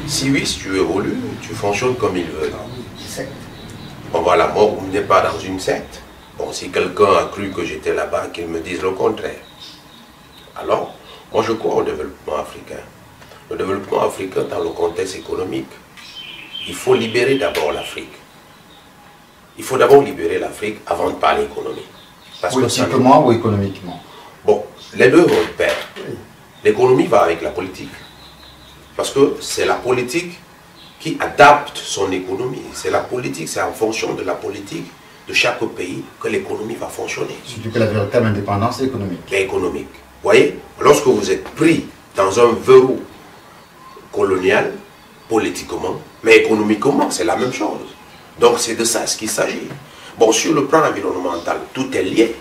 Si oui, si tu évolues, tu fonctionnes comme ils veulent. Bon voilà, moi, vous n'êtes pas dans une secte. Bon, si quelqu'un a cru que j'étais là-bas, qu'il me dise le contraire. Alors, moi je crois au développement africain. Le développement africain dans le contexte économique, il faut libérer d'abord l'Afrique. Il faut d'abord libérer l'Afrique avant de parler économie. Politiquement ou économiquement? Bon, les deux vont de pair. L'économie va avec la politique. Parce que c'est la politique qui adapte son économie. C'est la politique, c'est en fonction de la politique de chaque pays que l'économie va fonctionner. Surtout que la véritable indépendance est économique. Économique. Vous voyez, lorsque vous êtes pris dans un verrou colonial, politiquement, mais économiquement, c'est la même chose. Donc c'est de ça ce qu'il s'agit. Bon, sur le plan environnemental, tout est lié.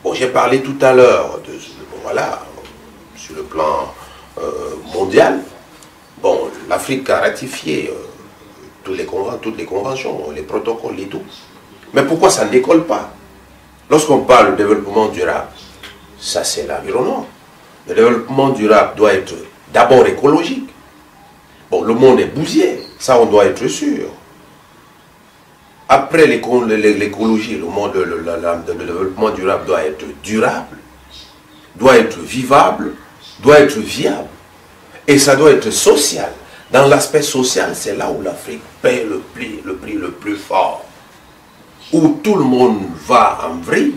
Bon, j'ai parlé tout à l'heure de, voilà, sur le plan mondial. Bon, l'Afrique a ratifié toutes les conventions, les protocoles et tout. Mais pourquoi ça ne décolle pas? Lorsqu'on parle de développement durable, ça c'est l'environnement. Le développement durable doit être d'abord écologique. Bon, le monde est bousillé, ça on doit être sûr. Après l'écologie, le développement durable doit être durable, doit être vivable, doit être viable. Et ça doit être social. Dans l'aspect social, c'est là où l'Afrique paie le prix le plus fort. Où tout le monde va en vrille.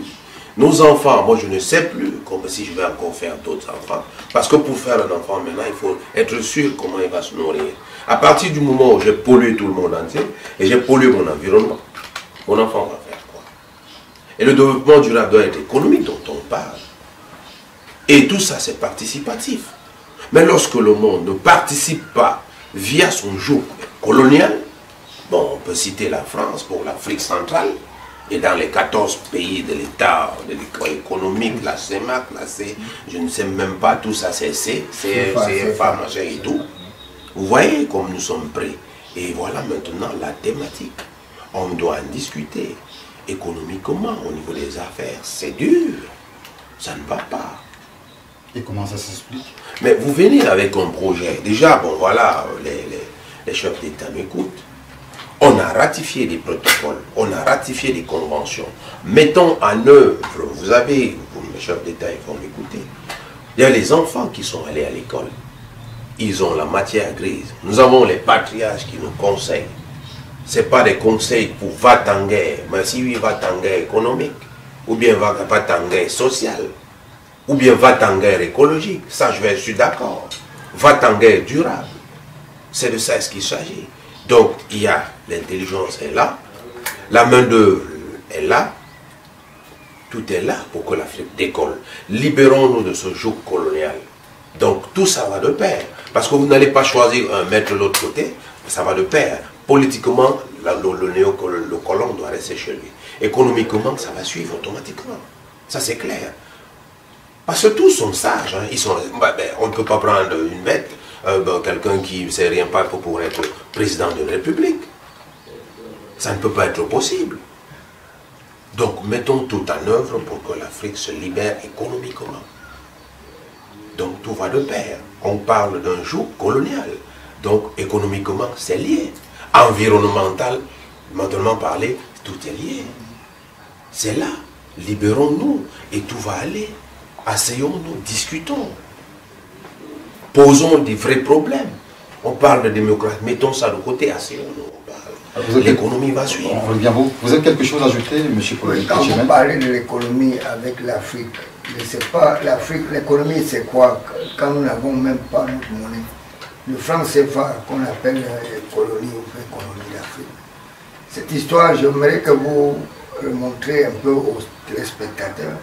Nos enfants, moi je ne sais plus comme si je vais encore faire d'autres enfants. Parce que pour faire un enfant maintenant, il faut être sûr comment il va se nourrir. À partir du moment où j'ai pollué tout le monde entier, et j'ai pollué mon environnement, mon enfant va faire quoi? Et le développement durable doit être économique dont on parle. Et tout ça c'est participatif. Mais lorsque le monde ne participe pas via son joug colonial, bon, on peut citer la France pour l'Afrique centrale, et dans les 14 pays de l'État, de l'école économique, la CEMAC, la C, je ne sais même pas, tout ça c'est CFA, machin et tout. Vous voyez comme nous sommes prêts. Et voilà maintenant la thématique. On doit en discuter. Économiquement, au niveau des affaires, c'est dur. Ça ne va pas. Et comment ça s'explique? Mais vous venez avec un projet. Déjà, bon voilà, les chefs d'État m'écoutent. On a ratifié des protocoles, on a ratifié des conventions. Mettons en œuvre, vous avez, mes chefs d'État, ils vont m'écouter. Il y a les enfants qui sont allés à l'école. Ils ont la matière grise. Nous avons les patriarches qui nous conseillent. Ce n'est pas des conseils pour va-t-en guerre, mais si oui, va-t-en guerre économique, ou bien va-t-en guerre sociale, ou bien va-t-en guerre écologique. Ça, je suis d'accord. Va-t-en guerre durable. C'est de ça ce qu'il s'agit. Donc, il y a l'intelligence est là, la main-d'œuvre est là, tout est là pour que l'Afrique décolle. Libérons-nous de ce joug colonial. Donc, tout ça va de pair. Parce que vous n'allez pas choisir un mettre de l'autre côté, ça va de pair. Politiquement, le colon doit rester chez lui. Économiquement, ça va suivre automatiquement. Ça, c'est clair. Parce que tous sont sages. Hein. Ils sont, on ne peut pas prendre une bête. Quelqu'un qui ne sait rien pas pour être président de la République. Ça ne peut pas être possible. Donc, mettons tout en œuvre pour que l'Afrique se libère économiquement. Donc, tout va de pair. On parle d'un joug colonial. Donc, économiquement, c'est lié. Environnemental, maintenant parler, tout est lié. C'est là. Libérons-nous et tout va aller. Asseyons-nous, discutons. Posons des vrais problèmes. On parle de démocratie, mettons ça de côté, asseyons-nous. L'économie va suivre. Vous avez quelque chose à ajouter, M. Colombi? Quand vous parlez de l'économie avec l'Afrique, je ne sais pas, l'Afrique, l'économie c'est quoi quand nous n'avons même pas notre monnaie? Le franc CFA qu'on appelle colonie ou économie d'Afrique. Cette histoire, j'aimerais que vous montrez un peu aux téléspectateurs,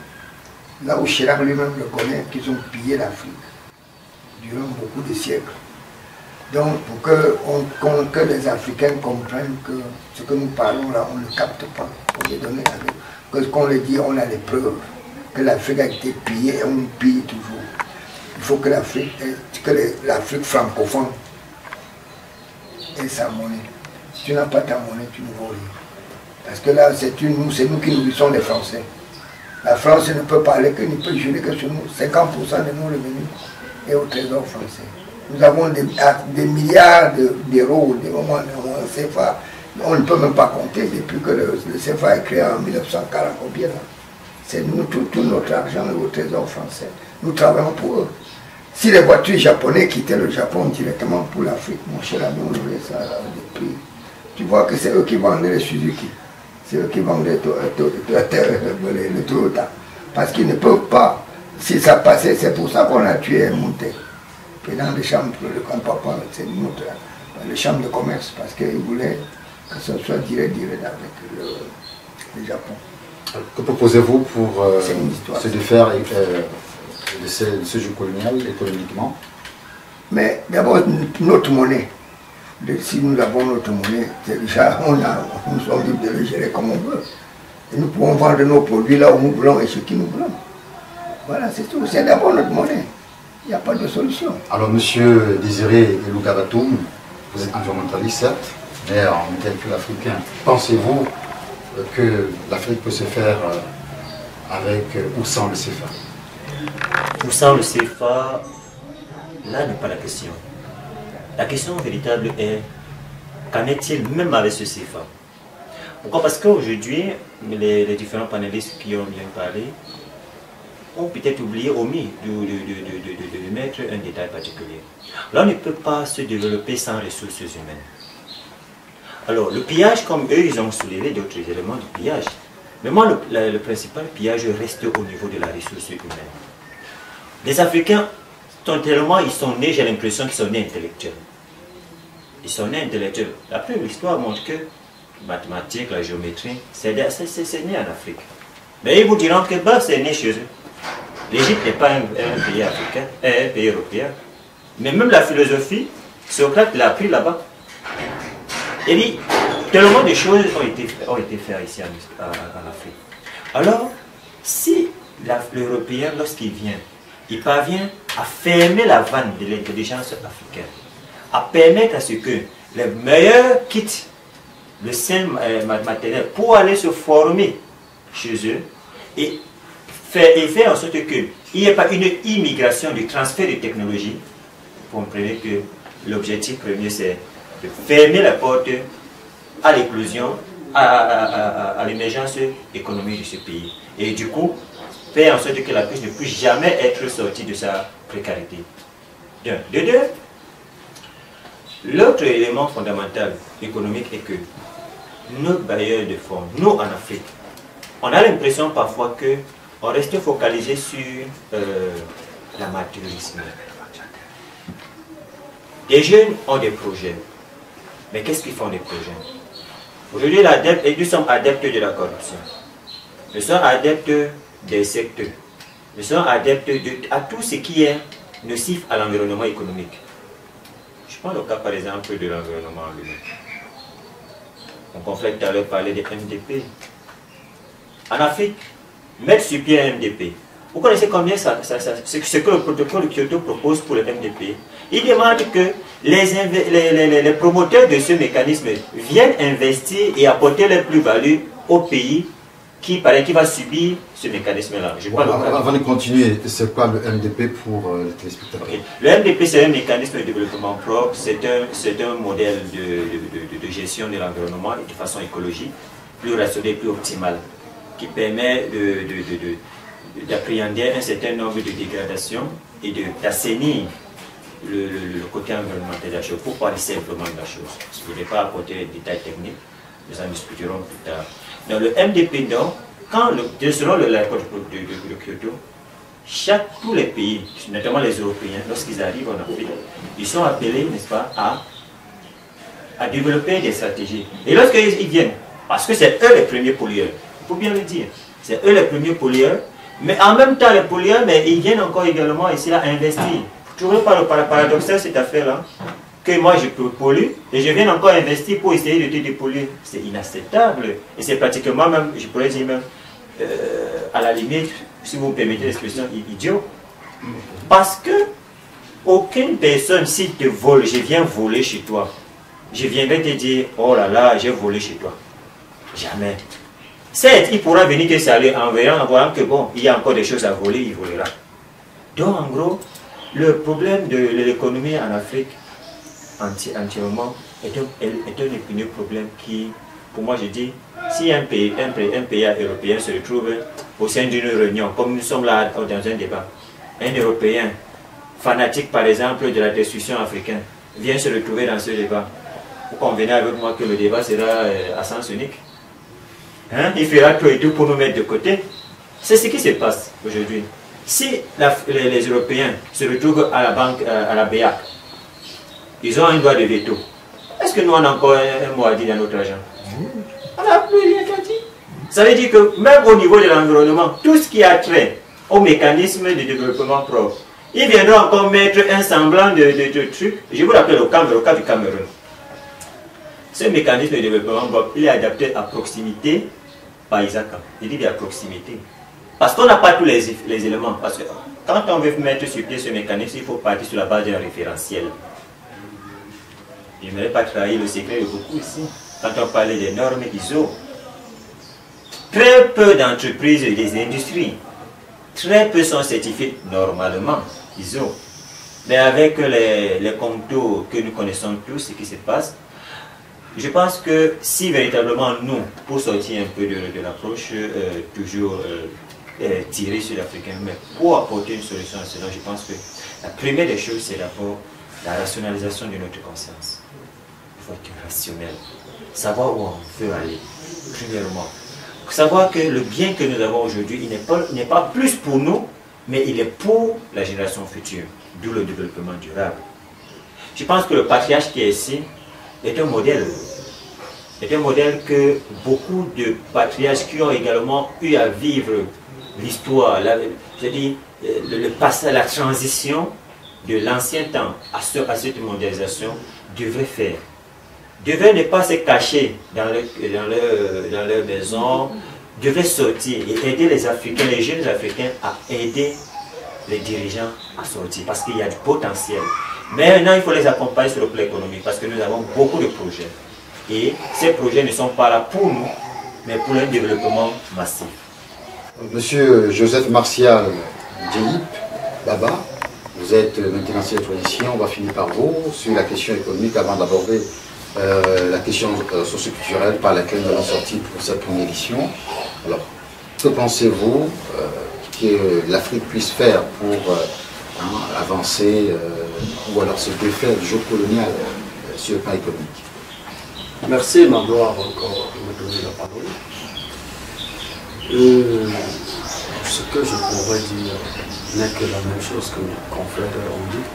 là où Chirac lui-même le connaît, qu'ils ont pillé l'Afrique durant beaucoup de siècles. Donc, pour que les Africains comprennent que ce que nous parlons là, on ne le capte pas. Pour les donner avec. Parce qu'on le dit, on a les preuves que l'Afrique a été pillée et on pille toujours. Il faut que l'Afrique francophone ait sa monnaie. Si tu n'as pas ta monnaie, tu ne vaux rien. Parce que là, c'est nous qui nourrissons les Français. La France ne peut parler que, ne peut jurer que sur nous, 50% de nos revenus est au trésor français. Nous avons des milliards d'euros, des moments de CFA. On ne peut même pas compter depuis que le CFA est créé en 1940 combien là. C'est nous, tout notre argent est au trésor français. Nous travaillons pour eux. Si les voitures japonaises quittaient le Japon directement pour l'Afrique, mon cher ami, on aurait ça des prix. Tu vois que c'est eux qui vendaient les Suzuki. C'est eux qui vendaient le Toyota. Parce qu'ils ne peuvent pas. Si ça passait, c'est pour ça qu'on a tué Monté. Et dans les chambres, c'est notre, les chambres de commerce, parce qu'ils voulaient que ce soit direct avec le Japon. Que proposez-vous pour se défaire de ce jeu colonial économiquement? Mais d'abord, notre monnaie. Si nous avons notre monnaie, déjà, nous sommes libres de le gérer comme on veut. Et nous pouvons vendre nos produits là où nous voulons et ce qui nous voulons. Voilà, c'est tout. C'est d'abord notre monnaie. Il n'y a pas de solution. Alors, monsieur Désiré Elou-Gabatoum, vous êtes environnementaliste, certes, mais en tel que l'Africain, pensez-vous que l'Afrique peut se faire avec ou sans le CFA? Ou sans le CFA, là n'est pas la question. La question véritable est, qu'en est-il même avec ce CFA? Pourquoi? Parce qu'aujourd'hui, les différents panélistes qui ont bien parlé ont peut-être oublié, omis de mettre un détail particulier. Là, on ne peut pas se développer sans ressources humaines. Alors, le pillage, comme eux, ils ont soulevé d'autres éléments du pillage. Mais moi, le principal pillage reste au niveau de la ressource humaine. Les Africains, tellement ils sont nés, j'ai l'impression qu'ils sont nés intellectuels. Ils sont nés intellectuels. Après, l'histoire montre que mathématiques, la géométrie, c'est né en Afrique. Mais ils vous diront que bah, c'est né chez eux. L'Égypte n'est pas un pays africain, un pays européen. Mais même la philosophie, Socrate l'a appris là-bas. Et dit, tellement de choses ont été faites ici en Afrique. Alors, si l'Européen, lorsqu'il vient, il parvient à fermer la vanne de l'intelligence africaine, à permettre à ce que les meilleurs quittent le sein maternel pour aller se former chez eux et faire en sorte qu'il n'y ait pas une immigration du transfert de technologie. Vous comprenez que l'objectif premier c'est de fermer la porte à l'éclosion, à l'émergence économique de ce pays. Et du coup, faire en sorte que la puisse ne puisse jamais être sortie de sa précarité. De deux, l'autre élément fondamental économique est que nos bailleurs de fonds, nous en Afrique, on a l'impression parfois qu'on reste focalisé sur l'amateurisme. Les jeunes ont des projets. Mais qu'est-ce qu'ils font des projets? Aujourd'hui, nous sommes adeptes de la corruption. Nous sommes adeptes des secteurs. Nous sommes adeptes à tout ce qui est nocif à l'environnement économique. Je prends le cas par exemple de l'environnement en lui-même. Mon confrère tout à l'heure parlait des MDP. En Afrique, mettre sur pied un MDP. Vous connaissez combien ce que le protocole de Kyoto propose pour le MDP? Il demande que les promoteurs de ce mécanisme viennent investir et apporter leur plus-value au pays qui va subir ce mécanisme-là. Avant de continuer, c'est quoi le MDP pour les téléspectateurs? Okay. Le MDP, c'est un mécanisme de développement propre, c'est un modèle de gestion de l'environnement de façon écologique, plus rationnel, plus optimal, qui permet d'appréhender un certain nombre de dégradations et d'assainir le côté environnemental de la chose, pour parler simplement de la chose. Je ne vais pas apporter des détails techniques, nous en discuterons plus tard. Dans le MDP, donc, selon l'accord de Kyoto, tous les pays, notamment les Européens, lorsqu'ils arrivent en Afrique, ils sont appelés, n'est-ce pas, à développer des stratégies. Et lorsqu'ils viennent, parce que c'est eux les premiers pollueurs, il faut bien le dire, c'est eux les premiers pollueurs, mais en même temps les pollueurs, mais ils viennent encore également ici à investir. Vous trouvez pas le paradoxal cette affaire-là? Que moi je pollue et je viens encore investir pour essayer de te dépolluer. C'est inacceptable. Et c'est pratiquement même, je pourrais dire même, à la limite, si vous me permettez l'expression, idiot. Parce que aucune personne, s'il te vole, je viens voler chez toi, je viendrai te dire, oh là là, j'ai volé chez toi. Jamais. Certes, il pourra venir te saluer en voyant que bon, il y a encore des choses à voler, il volera. Donc en gros, le problème de l'économie en Afrique, entièrement, est un épineux problème qui, pour moi je dis, si un pays européen se retrouve au sein d'une réunion, comme nous sommes là dans un débat, un Européen fanatique par exemple de la destruction africaine vient se retrouver dans ce débat, vous convenez avec moi que le débat sera à sens unique, hein? Il fera tout et tout pour nous mettre de côté. C'est ce qui se passe aujourd'hui. Si les Européens se retrouvent à la banque, à la BEAC, ils ont un droit de veto. Est-ce que nous on a encore un mot à dire dans notre argent? On n'a plus rien qu'à dire. Ça veut dire que même au niveau de l'environnement, tout ce qui a trait au mécanisme de développement propre, ils viendront encore mettre un semblant de truc. Je vous rappelle le cas du Cameroun. Ce mécanisme de développement propre, il est adapté à proximité par Isaac. Il dit de la proximité. Parce qu'on n'a pas tous les éléments. Parce que quand on veut mettre sur pied ce mécanisme, il faut partir sur la base d'un référentiel. Je n'aimerais pas trahir le secret de beaucoup ici. Quand on parlait des normes ISO, très peu d'entreprises et des industries, très peu sont certifiées normalement ISO. Mais avec les comptos que nous connaissons tous, ce qui se passe, je pense que si véritablement nous, pour sortir un peu de l'approche toujours tirée sur l'Africain, mais pour apporter une solution à cela, je pense que la première des choses, c'est d'abord la rationalisation de notre conscience. Il faut être rationnel, savoir où on veut aller, premièrement. Savoir que le bien que nous avons aujourd'hui, il n'est pas plus pour nous, mais il est pour la génération future, d'où le développement durable. Je pense que le patriarche qui est ici est un modèle. Est un modèle que beaucoup de patriarches qui ont également eu à vivre l'histoire, c'est-à-dire le passage, la transition de l'ancien temps à cette mondialisation devraient faire. Devraient ne pas se cacher dans leur maison, devraient sortir et aider les Africains, les jeunes Africains à aider les dirigeants à sortir parce qu'il y a du potentiel. Mais maintenant, il faut les accompagner sur le plan économique parce que nous avons beaucoup de projets. Et ces projets ne sont pas là pour nous, mais pour un développement massif. Monsieur Joseph Martial Djelip Baba, vous êtes maintenant sur la transition, on va finir par vous sur la question économique avant d'aborder la question socioculturelle par laquelle nous allons sortir pour cette première édition. Alors, que pensez-vous que l'Afrique puisse faire pour avancer ou alors se défaire du jeu colonial sur le plan économique? Merci Magloire encore de me donner la parole. Ce que je pourrais dire n'est que la même chose que mes confrères ont dit.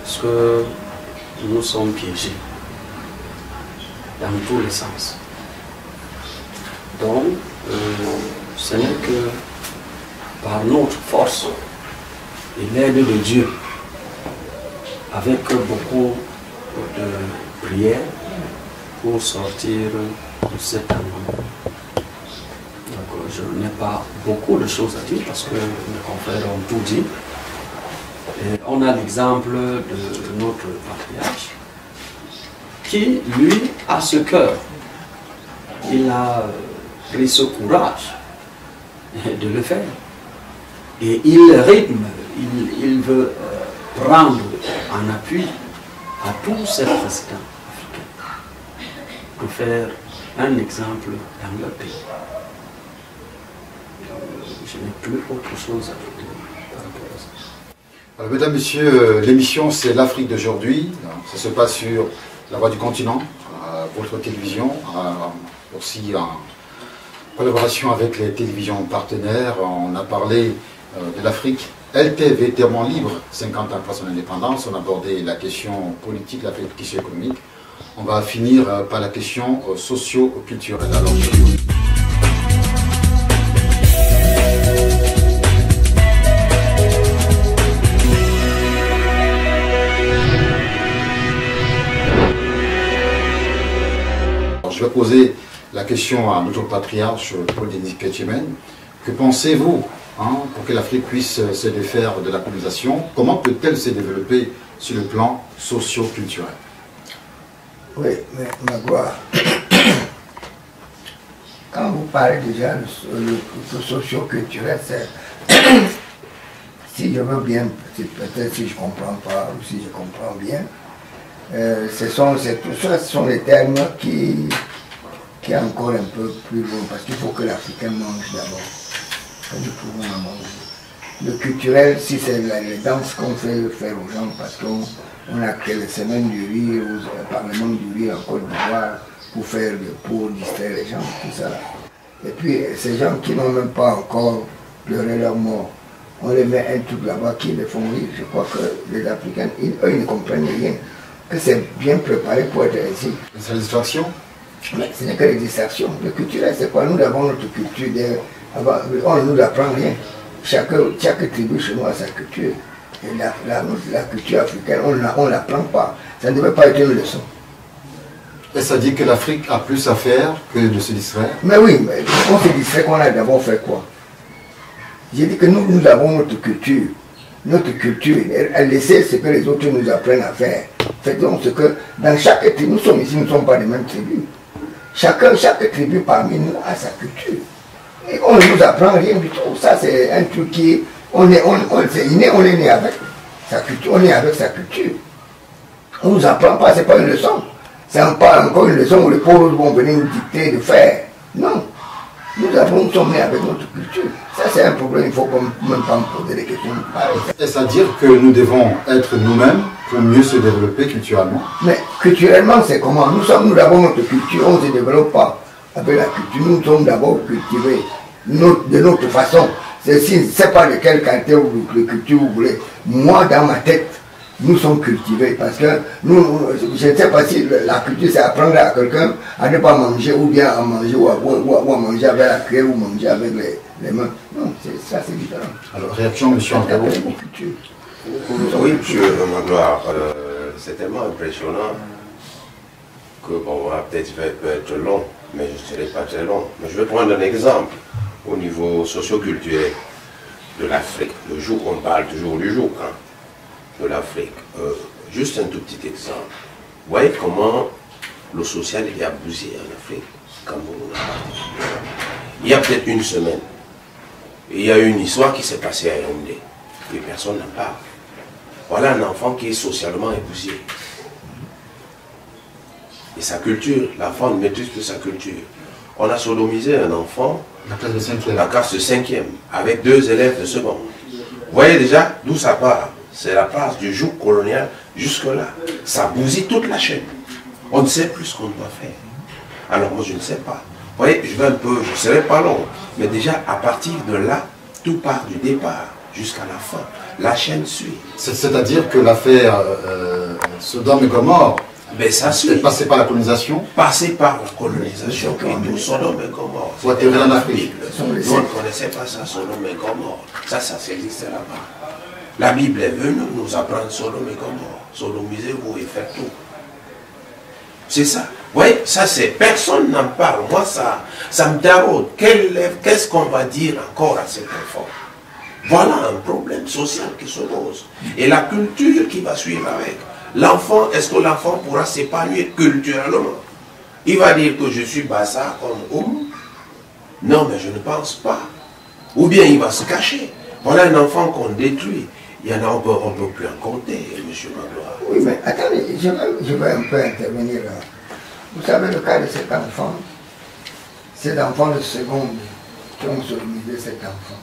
Parce que nous sommes piégés dans tous les sens. Donc, ce n'est que par notre force et l'aide de Dieu, avec beaucoup de prières, pour sortir de cet endroit. Donc, je n'ai pas beaucoup de choses à dire parce que mes confrères ont tout dit. Et on a l'exemple de notre patriarche qui, lui, a ce cœur. Il a pris ce courage de le faire. Et il rythme, il veut prendre en appui à tous ces présidents pour faire un exemple dans leur pays. Je n'ai plus autre chose à dire par rapport à ça. Alors, mesdames, messieurs, l'émission c'est l'Afrique d'aujourd'hui. Ça se passe sur La Voix du Continent, votre télévision, aussi en collaboration avec les télévisions partenaires. On a parlé de l'Afrique. LTV Terrement Libre, 50 ans après son indépendance. On a abordé la question politique, la question économique. On va finir par la question socio-culturelle. Alors, je vais poser la question à notre patriarche Paul Denis Ketchemen. Que pensez-vous pour que l'Afrique puisse se défaire de la colonisation? Comment peut-elle se développer sur le plan socio-culturel? Oui, mais Magloire, quand vous parlez déjà de socio-culturel, c'est si je veux bien, peut-être si je ne comprends pas ou si je comprends bien, ce sont les termes qui est encore un peu plus lourd, parce qu'il faut que l'Africain mange d'abord. Nous pouvons en manger. Le culturel, si c'est les danses qu'on fait faire aux gens, parce qu'on a que les semaines du riz, au Parlement du riz en Côte d'Ivoire, pour distraire les gens, tout ça. Et puis, ces gens qui n'ont même pas encore pleuré leur mort, on les met un truc là-bas qui les font rire. Je crois que les Africains, eux, ils ne comprennent rien. Que c'est bien préparé pour être ainsi. C'est la distraction? Mais ce n'est que les distractions. Le culturel, c'est quoi? Nous avons notre culture. On ne nous apprend rien. Chaque tribu chez nous a sa culture. Et la culture africaine, on ne l'apprend pas. Ça ne devait pas être une leçon. Et ça dit que l'Afrique a plus à faire que de se distraire. Mais oui, mais on se distrait qu'on a d'abord fait quoi? J'ai dit que nous avons notre culture. Notre culture, elle essaie ce que les autres nous apprennent à faire. Faisons ce que, dans chaque tribu, nous sommes ici, nous ne sommes pas des mêmes tribus. Chaque tribu parmi nous a sa culture. Et on ne nous apprend rien du tout. Ça, c'est un truc qui, c'est inné, on est né avec sa culture, on est avec sa culture. On ne nous apprend pas, ce n'est pas une leçon. C'est pas encore une leçon où les pauvres vont venir nous dicter de faire. Non. Nous sommes nés avec notre culture. Ça, c'est un problème, il ne faut même pas me poser des questions pareilles. Est-ce à dire que nous devons être nous-mêmes pour mieux se développer culturellement? Mais culturellement, c'est comment? Nous avons notre culture, on ne se développe pas avec la culture. Nous sommes d'abord cultivés de notre façon. C'est pas de quelle qualité ou de culture vous voulez. Moi, dans ma tête, nous sommes cultivés parce que je ne sais pas si la culture c'est apprendre à quelqu'un à ne pas manger ou bien à manger ou à manger avec la cuillère ou manger avec les mains. Non, ça c'est différent. Alors, réaction, M. Antabo. Oui, M. Magloire, c'est tellement impressionnant que bon, peut-être peut être long, mais je ne serai pas très long. Mais je vais prendre un exemple au niveau socio-culturel de l'Afrique. Le jour, on parle toujours du jour, hein, de l'Afrique. Juste un tout petit exemple. Vous voyez comment le social est abusé en Afrique, Cameroun. Il y a peut-être une semaine, il y a une histoire qui s'est passée à Yaoundé, et personne n'en parle. Voilà un enfant qui est socialement épousé. Et sa culture, l'enfant ne maîtrise plus sa culture. On a sodomisé un enfant, la classe de 5e, avec 2 élèves de seconde. Vous voyez déjà d'où ça part. C'est la place du joug colonial jusque-là. Ça bousille toute la chaîne. On ne sait plus ce qu'on doit faire. Alors moi je ne sais pas. Vous voyez, je vais un peu, je ne serai pas long. Mais déjà à partir de là, tout part du départ jusqu'à la fin. La chaîne suit. C'est-à-dire que l'affaire Sodome et Gomorrhe, mais ça suit. Passé par la colonisation. Passé par la colonisation. Et nous, Sodome et Gomorrhe. Faut atterrir en Afrique. Nous, on ne connaissait pas ça, Sodome et Gomorre. Ça existait là-bas. La Bible est venue nous apprendre Sodome et Gomorre. Sodomisez-vous et faites tout. C'est ça. Vous voyez, ça c'est, personne n'en parle. Moi, ça me taraude. Qu'est-ce qu'on va dire encore à cet enfant? Voilà un problème social qui se pose. Et la culture qui va suivre avec. L'enfant, est-ce que l'enfant pourra s'épanouir culturellement? Il va dire que je suis bassa comme homme. Non, mais je ne pense pas. Ou bien il va se cacher. Voilà un enfant qu'on détruit. Il y en a, on ne peut plus en compter, M. Magloire. Oui, mais attendez, je vais un peu intervenir là. Vous savez le cas de cet enfant de seconde qui ont sodomisé cet enfant.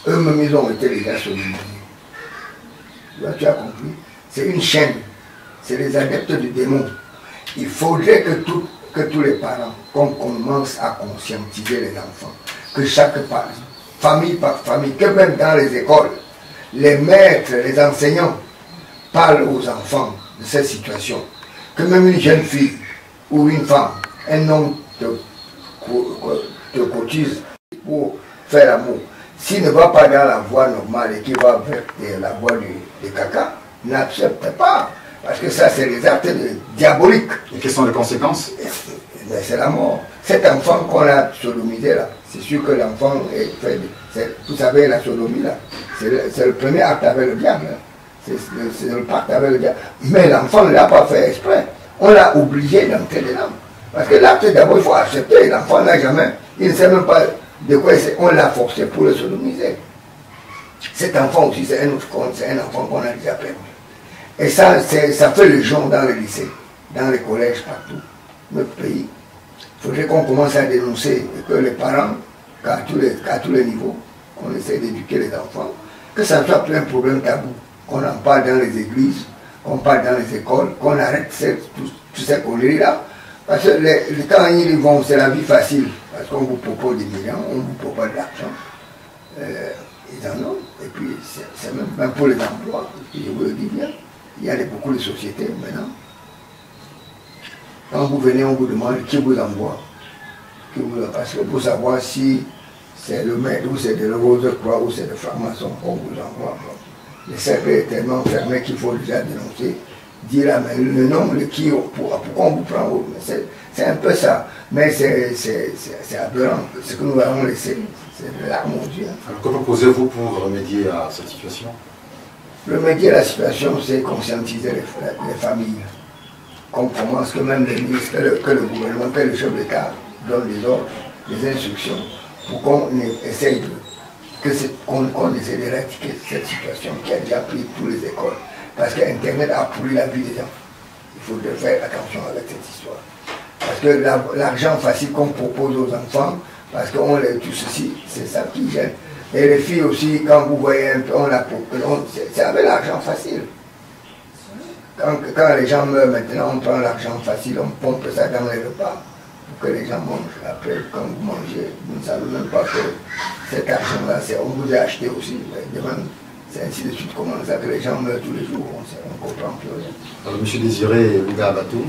Eux-mêmes, ils ont été déjà sodomisés. Tu as compris? C'est une chaîne. C'est les adeptes du démon. Il faudrait que tous les parents, qu'on commence à conscientiser les enfants. Que chaque famille par famille, que même dans les écoles, les maîtres, les enseignants parlent aux enfants de cette situation. Que même une jeune fille ou une femme, un homme te cotise pour faire l'amour. S'il ne va pas dans la voie normale et qu'il va vers la voie du caca, n'accepte pas. Parce que ça, c'est les actes diaboliques. Et quelles sont les conséquences? C'est la mort. Cet enfant qu'on a sodomisé là, c'est sûr que l'enfant est fait. Vous savez, la sodomie là, c'est le premier acte avec le diable. C'est le pacte avec le diable. Mais l'enfant ne l'a pas fait exprès. On l'a obligé d'entrer dedans. Parce que l'acte d'abord, il faut accepter. L'enfant n'a jamais. Il ne sait même pas de quoi c'est. On l'a forcé pour le sodomiser. Cet enfant aussi, c'est un autre compte, c'est un enfant qu'on a déjà perdu. Et ça fait le genre dans les lycées, dans les collèges, partout. Notre pays. Il faudrait qu'on commence à dénoncer et que les parents, qu'à tous les niveaux, qu'on essaie d'éduquer les enfants, que ça ne soit plus un problème tabou, qu'on en parle dans les églises, qu'on parle dans les écoles, qu'on arrête toutes ces conneries-là. Parce que quand ils vont, c'est la vie facile, parce qu'on vous propose des millions, on vous propose de l'argent. Ils en ont, et puis c'est même pour les emplois, je vous le dis bien, il y a beaucoup de sociétés maintenant. Quand vous venez, on vous demande qui vous envoie. Parce que pour savoir si c'est le maître ou c'est de la Rose-Croix ou c'est de franc-maçon qu'on vous envoie. Le cercle est tellement fermé qu'il faut déjà dénoncer dire le nom, le qui, pourquoi on vous prend. C'est un peu ça. Mais c'est aberrant. Ce que nous avons laissé, c'est de l'arme aux yeux. Alors, que proposez-vous pour remédier à cette situation? Remédier à la situation, c'est conscientiser les familles. Qu'on commence, que même les ministres, que le gouvernement, que le chef d'État donne des ordres, des instructions, pour qu'on essaye qu'on essaie d'éradiquer cette situation qui a déjà pris toutes les écoles. Parce qu'Internet a pourri la vie des gens. Il faut faire attention avec cette histoire. Parce que l'argent facile qu'on propose aux enfants, parce qu'on les tue ceci, c'est ça qui gêne. Et les filles aussi, quand vous voyez un peu, c'est avec l'argent facile. Quand les gens meurent maintenant, on prend l'argent facile, on pompe ça dans les repas pour que les gens mangent. Après, quand vous mangez, vous ne savez même pas que cet argent-là, on vous a acheté aussi. C'est ainsi de suite, comment ça que les gens meurent tous les jours, on ne comprend plus rien. Alors, M. Désiré Louga Batoum.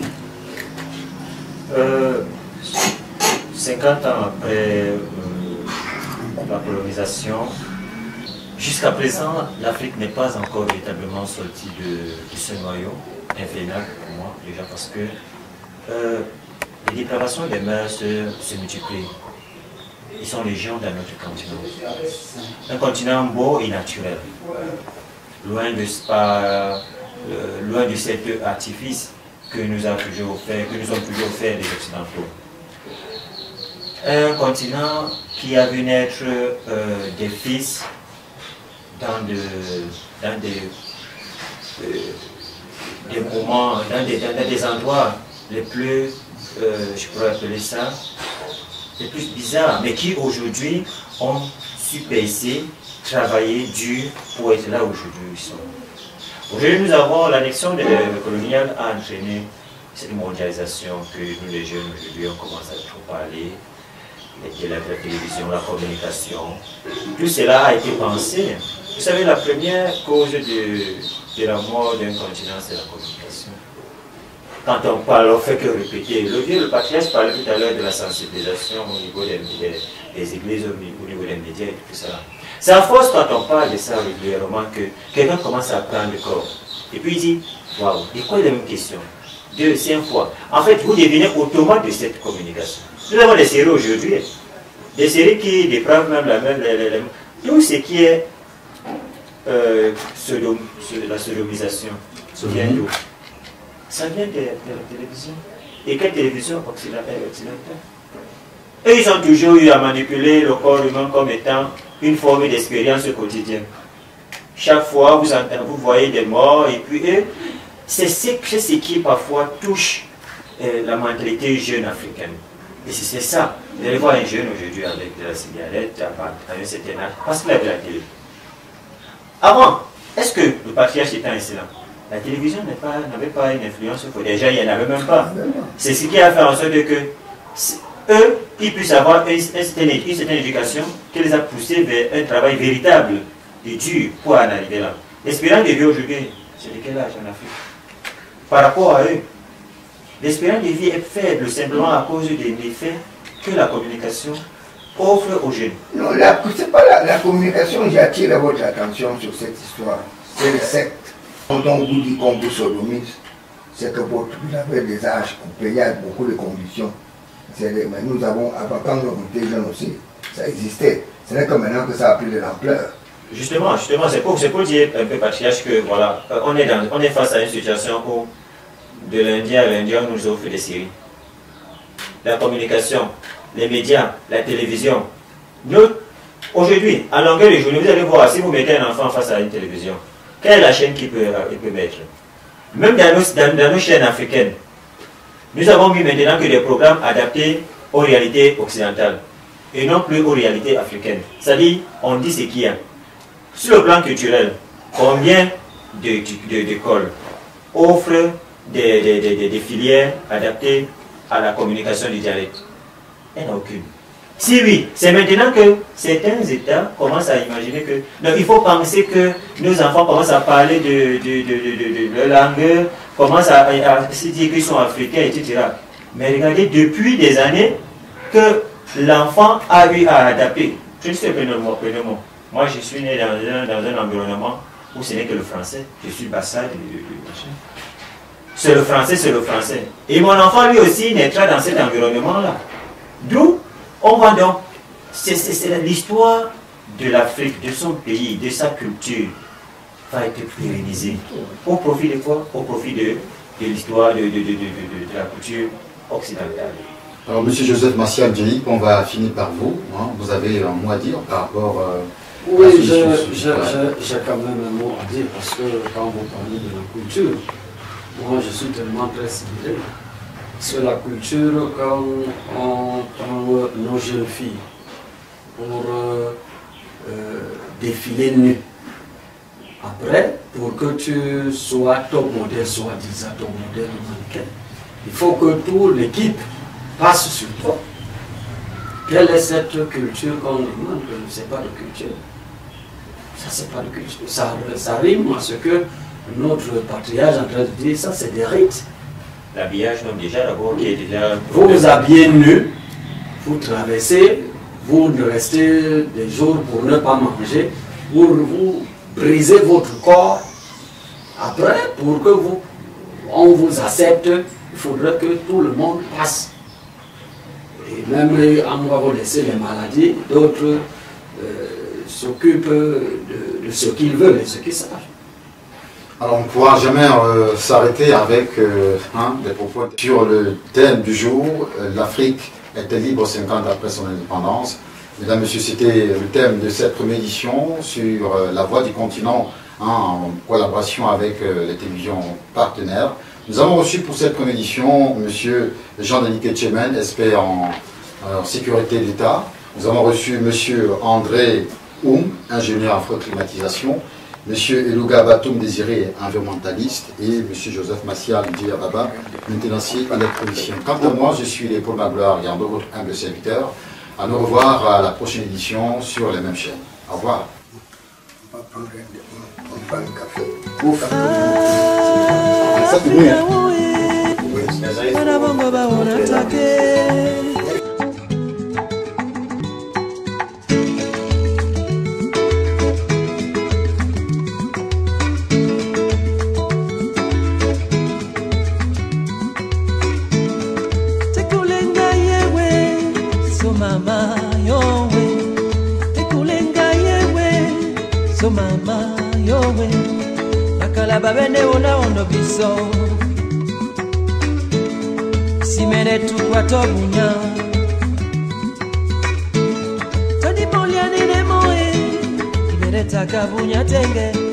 50 ans après la colonisation, jusqu'à présent, l'Afrique n'est pas encore véritablement sortie de ce noyau infernal pour moi, déjà parce que les dépravations des mœurs se multiplient. Ils sont légion dans notre continent. Un continent beau et naturel, loin de cet artifice que nous ont toujours offert les Occidentaux. Un continent qui a vu naître des fils dans des moments, dans des endroits les plus, je pourrais appeler ça, les plus bizarres, mais qui aujourd'hui ont su baisser, travailler dur pour être là aujourd'hui où ils sont. Aujourd'hui, nous avons l'annexion coloniale a entraîné cette mondialisation que nous les jeunes aujourd'hui on commence à trop parler, la télévision, la communication. Tout cela a été pensé. Vous savez, la première cause de la mort d'un continent, c'est la communication. Quand on parle, on ne fait que répéter. Le patriarche parlait tout à l'heure de la sensibilisation au niveau des églises, au niveau des médias et tout ça. C'est à force quand on parle de ça régulièrement que quelqu'un commence à prendre le corps. Et puis il dit, waouh, et quoi les mêmes questions? 2, 5 fois. En fait, vous devenez automate de cette communication. Nous avons des séries aujourd'hui, des séries qui dépravent même tout ce qui est la sodomisation. Vient d'où? Ça vient de la télévision. Et quelle télévision occidentale? Et ils ont toujours eu à manipuler le corps humain comme étant une forme d'expérience quotidienne. Chaque fois, vous voyez des morts, et puis c'est ce qui parfois touche la mentalité jeune africaine. Et c'est ça. Vous allez voir un jeune aujourd'hui avec de la cigarette à un certain âge, parce qu'il a de la télé. Avant, est-ce que le patriarche était un islam? La télévision n'avait pas une influence sur eux. Déjà, il n'y en avait même pas. C'est ce qui a fait en sorte que eux, ils puissent avoir une certaine éducation qui les a poussés vers un travail véritable et dur pour en arriver là. L'espérance de vie aujourd'hui, c'est de quel âge en Afrique? Par rapport à eux, l'espérance de vie est faible simplement à cause des méfaits que la communication offre aux jeunes. Non, c'est pas la communication, j'attire votre attention sur cette histoire. C'est le secte. Quand on vous dit qu'on vous sodomise, c'est que vous avez des âges coupés, il y a beaucoup de conditions. Mais nous avons, avant quand on était jeunes aussi, ça existait. Ce n'est que maintenant que ça a pris de l'ampleur. Justement, c'est pour dire un peu patriarche que voilà, on est face à une situation où de l'Indien à l'Indien, on nous offre des séries. La communication, les médias, la télévision. Aujourd'hui, à longueur de journée, vous allez voir, si vous mettez un enfant face à une télévision, quelle est la chaîne qu'il peut mettre? Même dans nos chaînes africaines, nous avons mis maintenant que des programmes adaptés aux réalités occidentales et non plus aux réalités africaines. C'est-à-dire, on dit ce qu'il y a. Sur le plan culturel, combien d'écoles offrent des filières adaptées à la communication du dialecte? Il n'y en a aucune. Si oui, c'est maintenant que certains États commencent à imaginer que... Non, il faut penser que nos enfants commencent à parler de leur langue, commencent à se dire qu'ils sont africains, etc. Mais regardez, depuis des années que l'enfant a eu à adapter. Je ne sais pas le mot. Moi, je suis né dans un environnement où ce n'est que le français. Je suis bassade du machin. c'est le français, c'est le français. Et mon enfant lui aussi naîtra dans cet environnement-là. D'où on va donc, c'est l'histoire de l'Afrique, de son pays, de sa culture, va être pérennisée. Au profit de quoi? Au profit de l'histoire de la culture occidentale. Alors, M. Joseph Martial Djelik, on va finir par vous. Hein. Vous avez un mot à dire par rapport oui, j'ai quand même un mot à dire parce que quand vous parlez de la culture, moi je suis tellement très ciblé. Sur la culture, quand on prend nos jeunes filles pour défiler nues, après, pour que tu sois top modèle, soi-disant top modèle mannequin, il faut que toute l'équipe passe sur toi. Quelle est cette culture qu'on demande? Ce n'est pas de culture. Ça, c'est pas de culture. Ça rime à ce que notre patriarche est en train de dire, ça, c'est des rites. L'habillage, donc déjà, d'abord, qui est déjà... Vous vous habillez nu, vous traversez, vous restez des jours pour ne pas manger, pour vous briser votre corps. Après, pour que on vous accepte, il faudrait que tout le monde passe. Et même, on va vous laisser les maladies, d'autres s'occupent de ce qu'ils veulent et ce qu'ils savent. Alors, on ne pourra jamais s'arrêter avec des propos sur le thème du jour. L'Afrique était libre 50 ans après son indépendance. Mesdames, Messieurs, c'était le thème de cette première édition sur la voix du continent en collaboration avec les télévisions partenaires. Nous avons reçu pour cette première édition M. Jean-Denis Ketchemen, expert en sécurité d'État. Nous avons reçu M. André Oum, ingénieur en climatisation. M. Elouga Batoum Désiré, environnementaliste, et M. Joseph Martial Djababa, maintenancier électronicien. Quant à moi, je suis Léopold Magloire, Yando, votre humble serviteur. À nous revoir à la prochaine édition sur les mêmes chaînes. Au revoir. On va prendre un café. Mama yowe, ekulenga yewe, so mama yowe, bakala babene ona ono biso, simene tukwa tobunya, toni poliani ne moe, ibere takabunya tenge.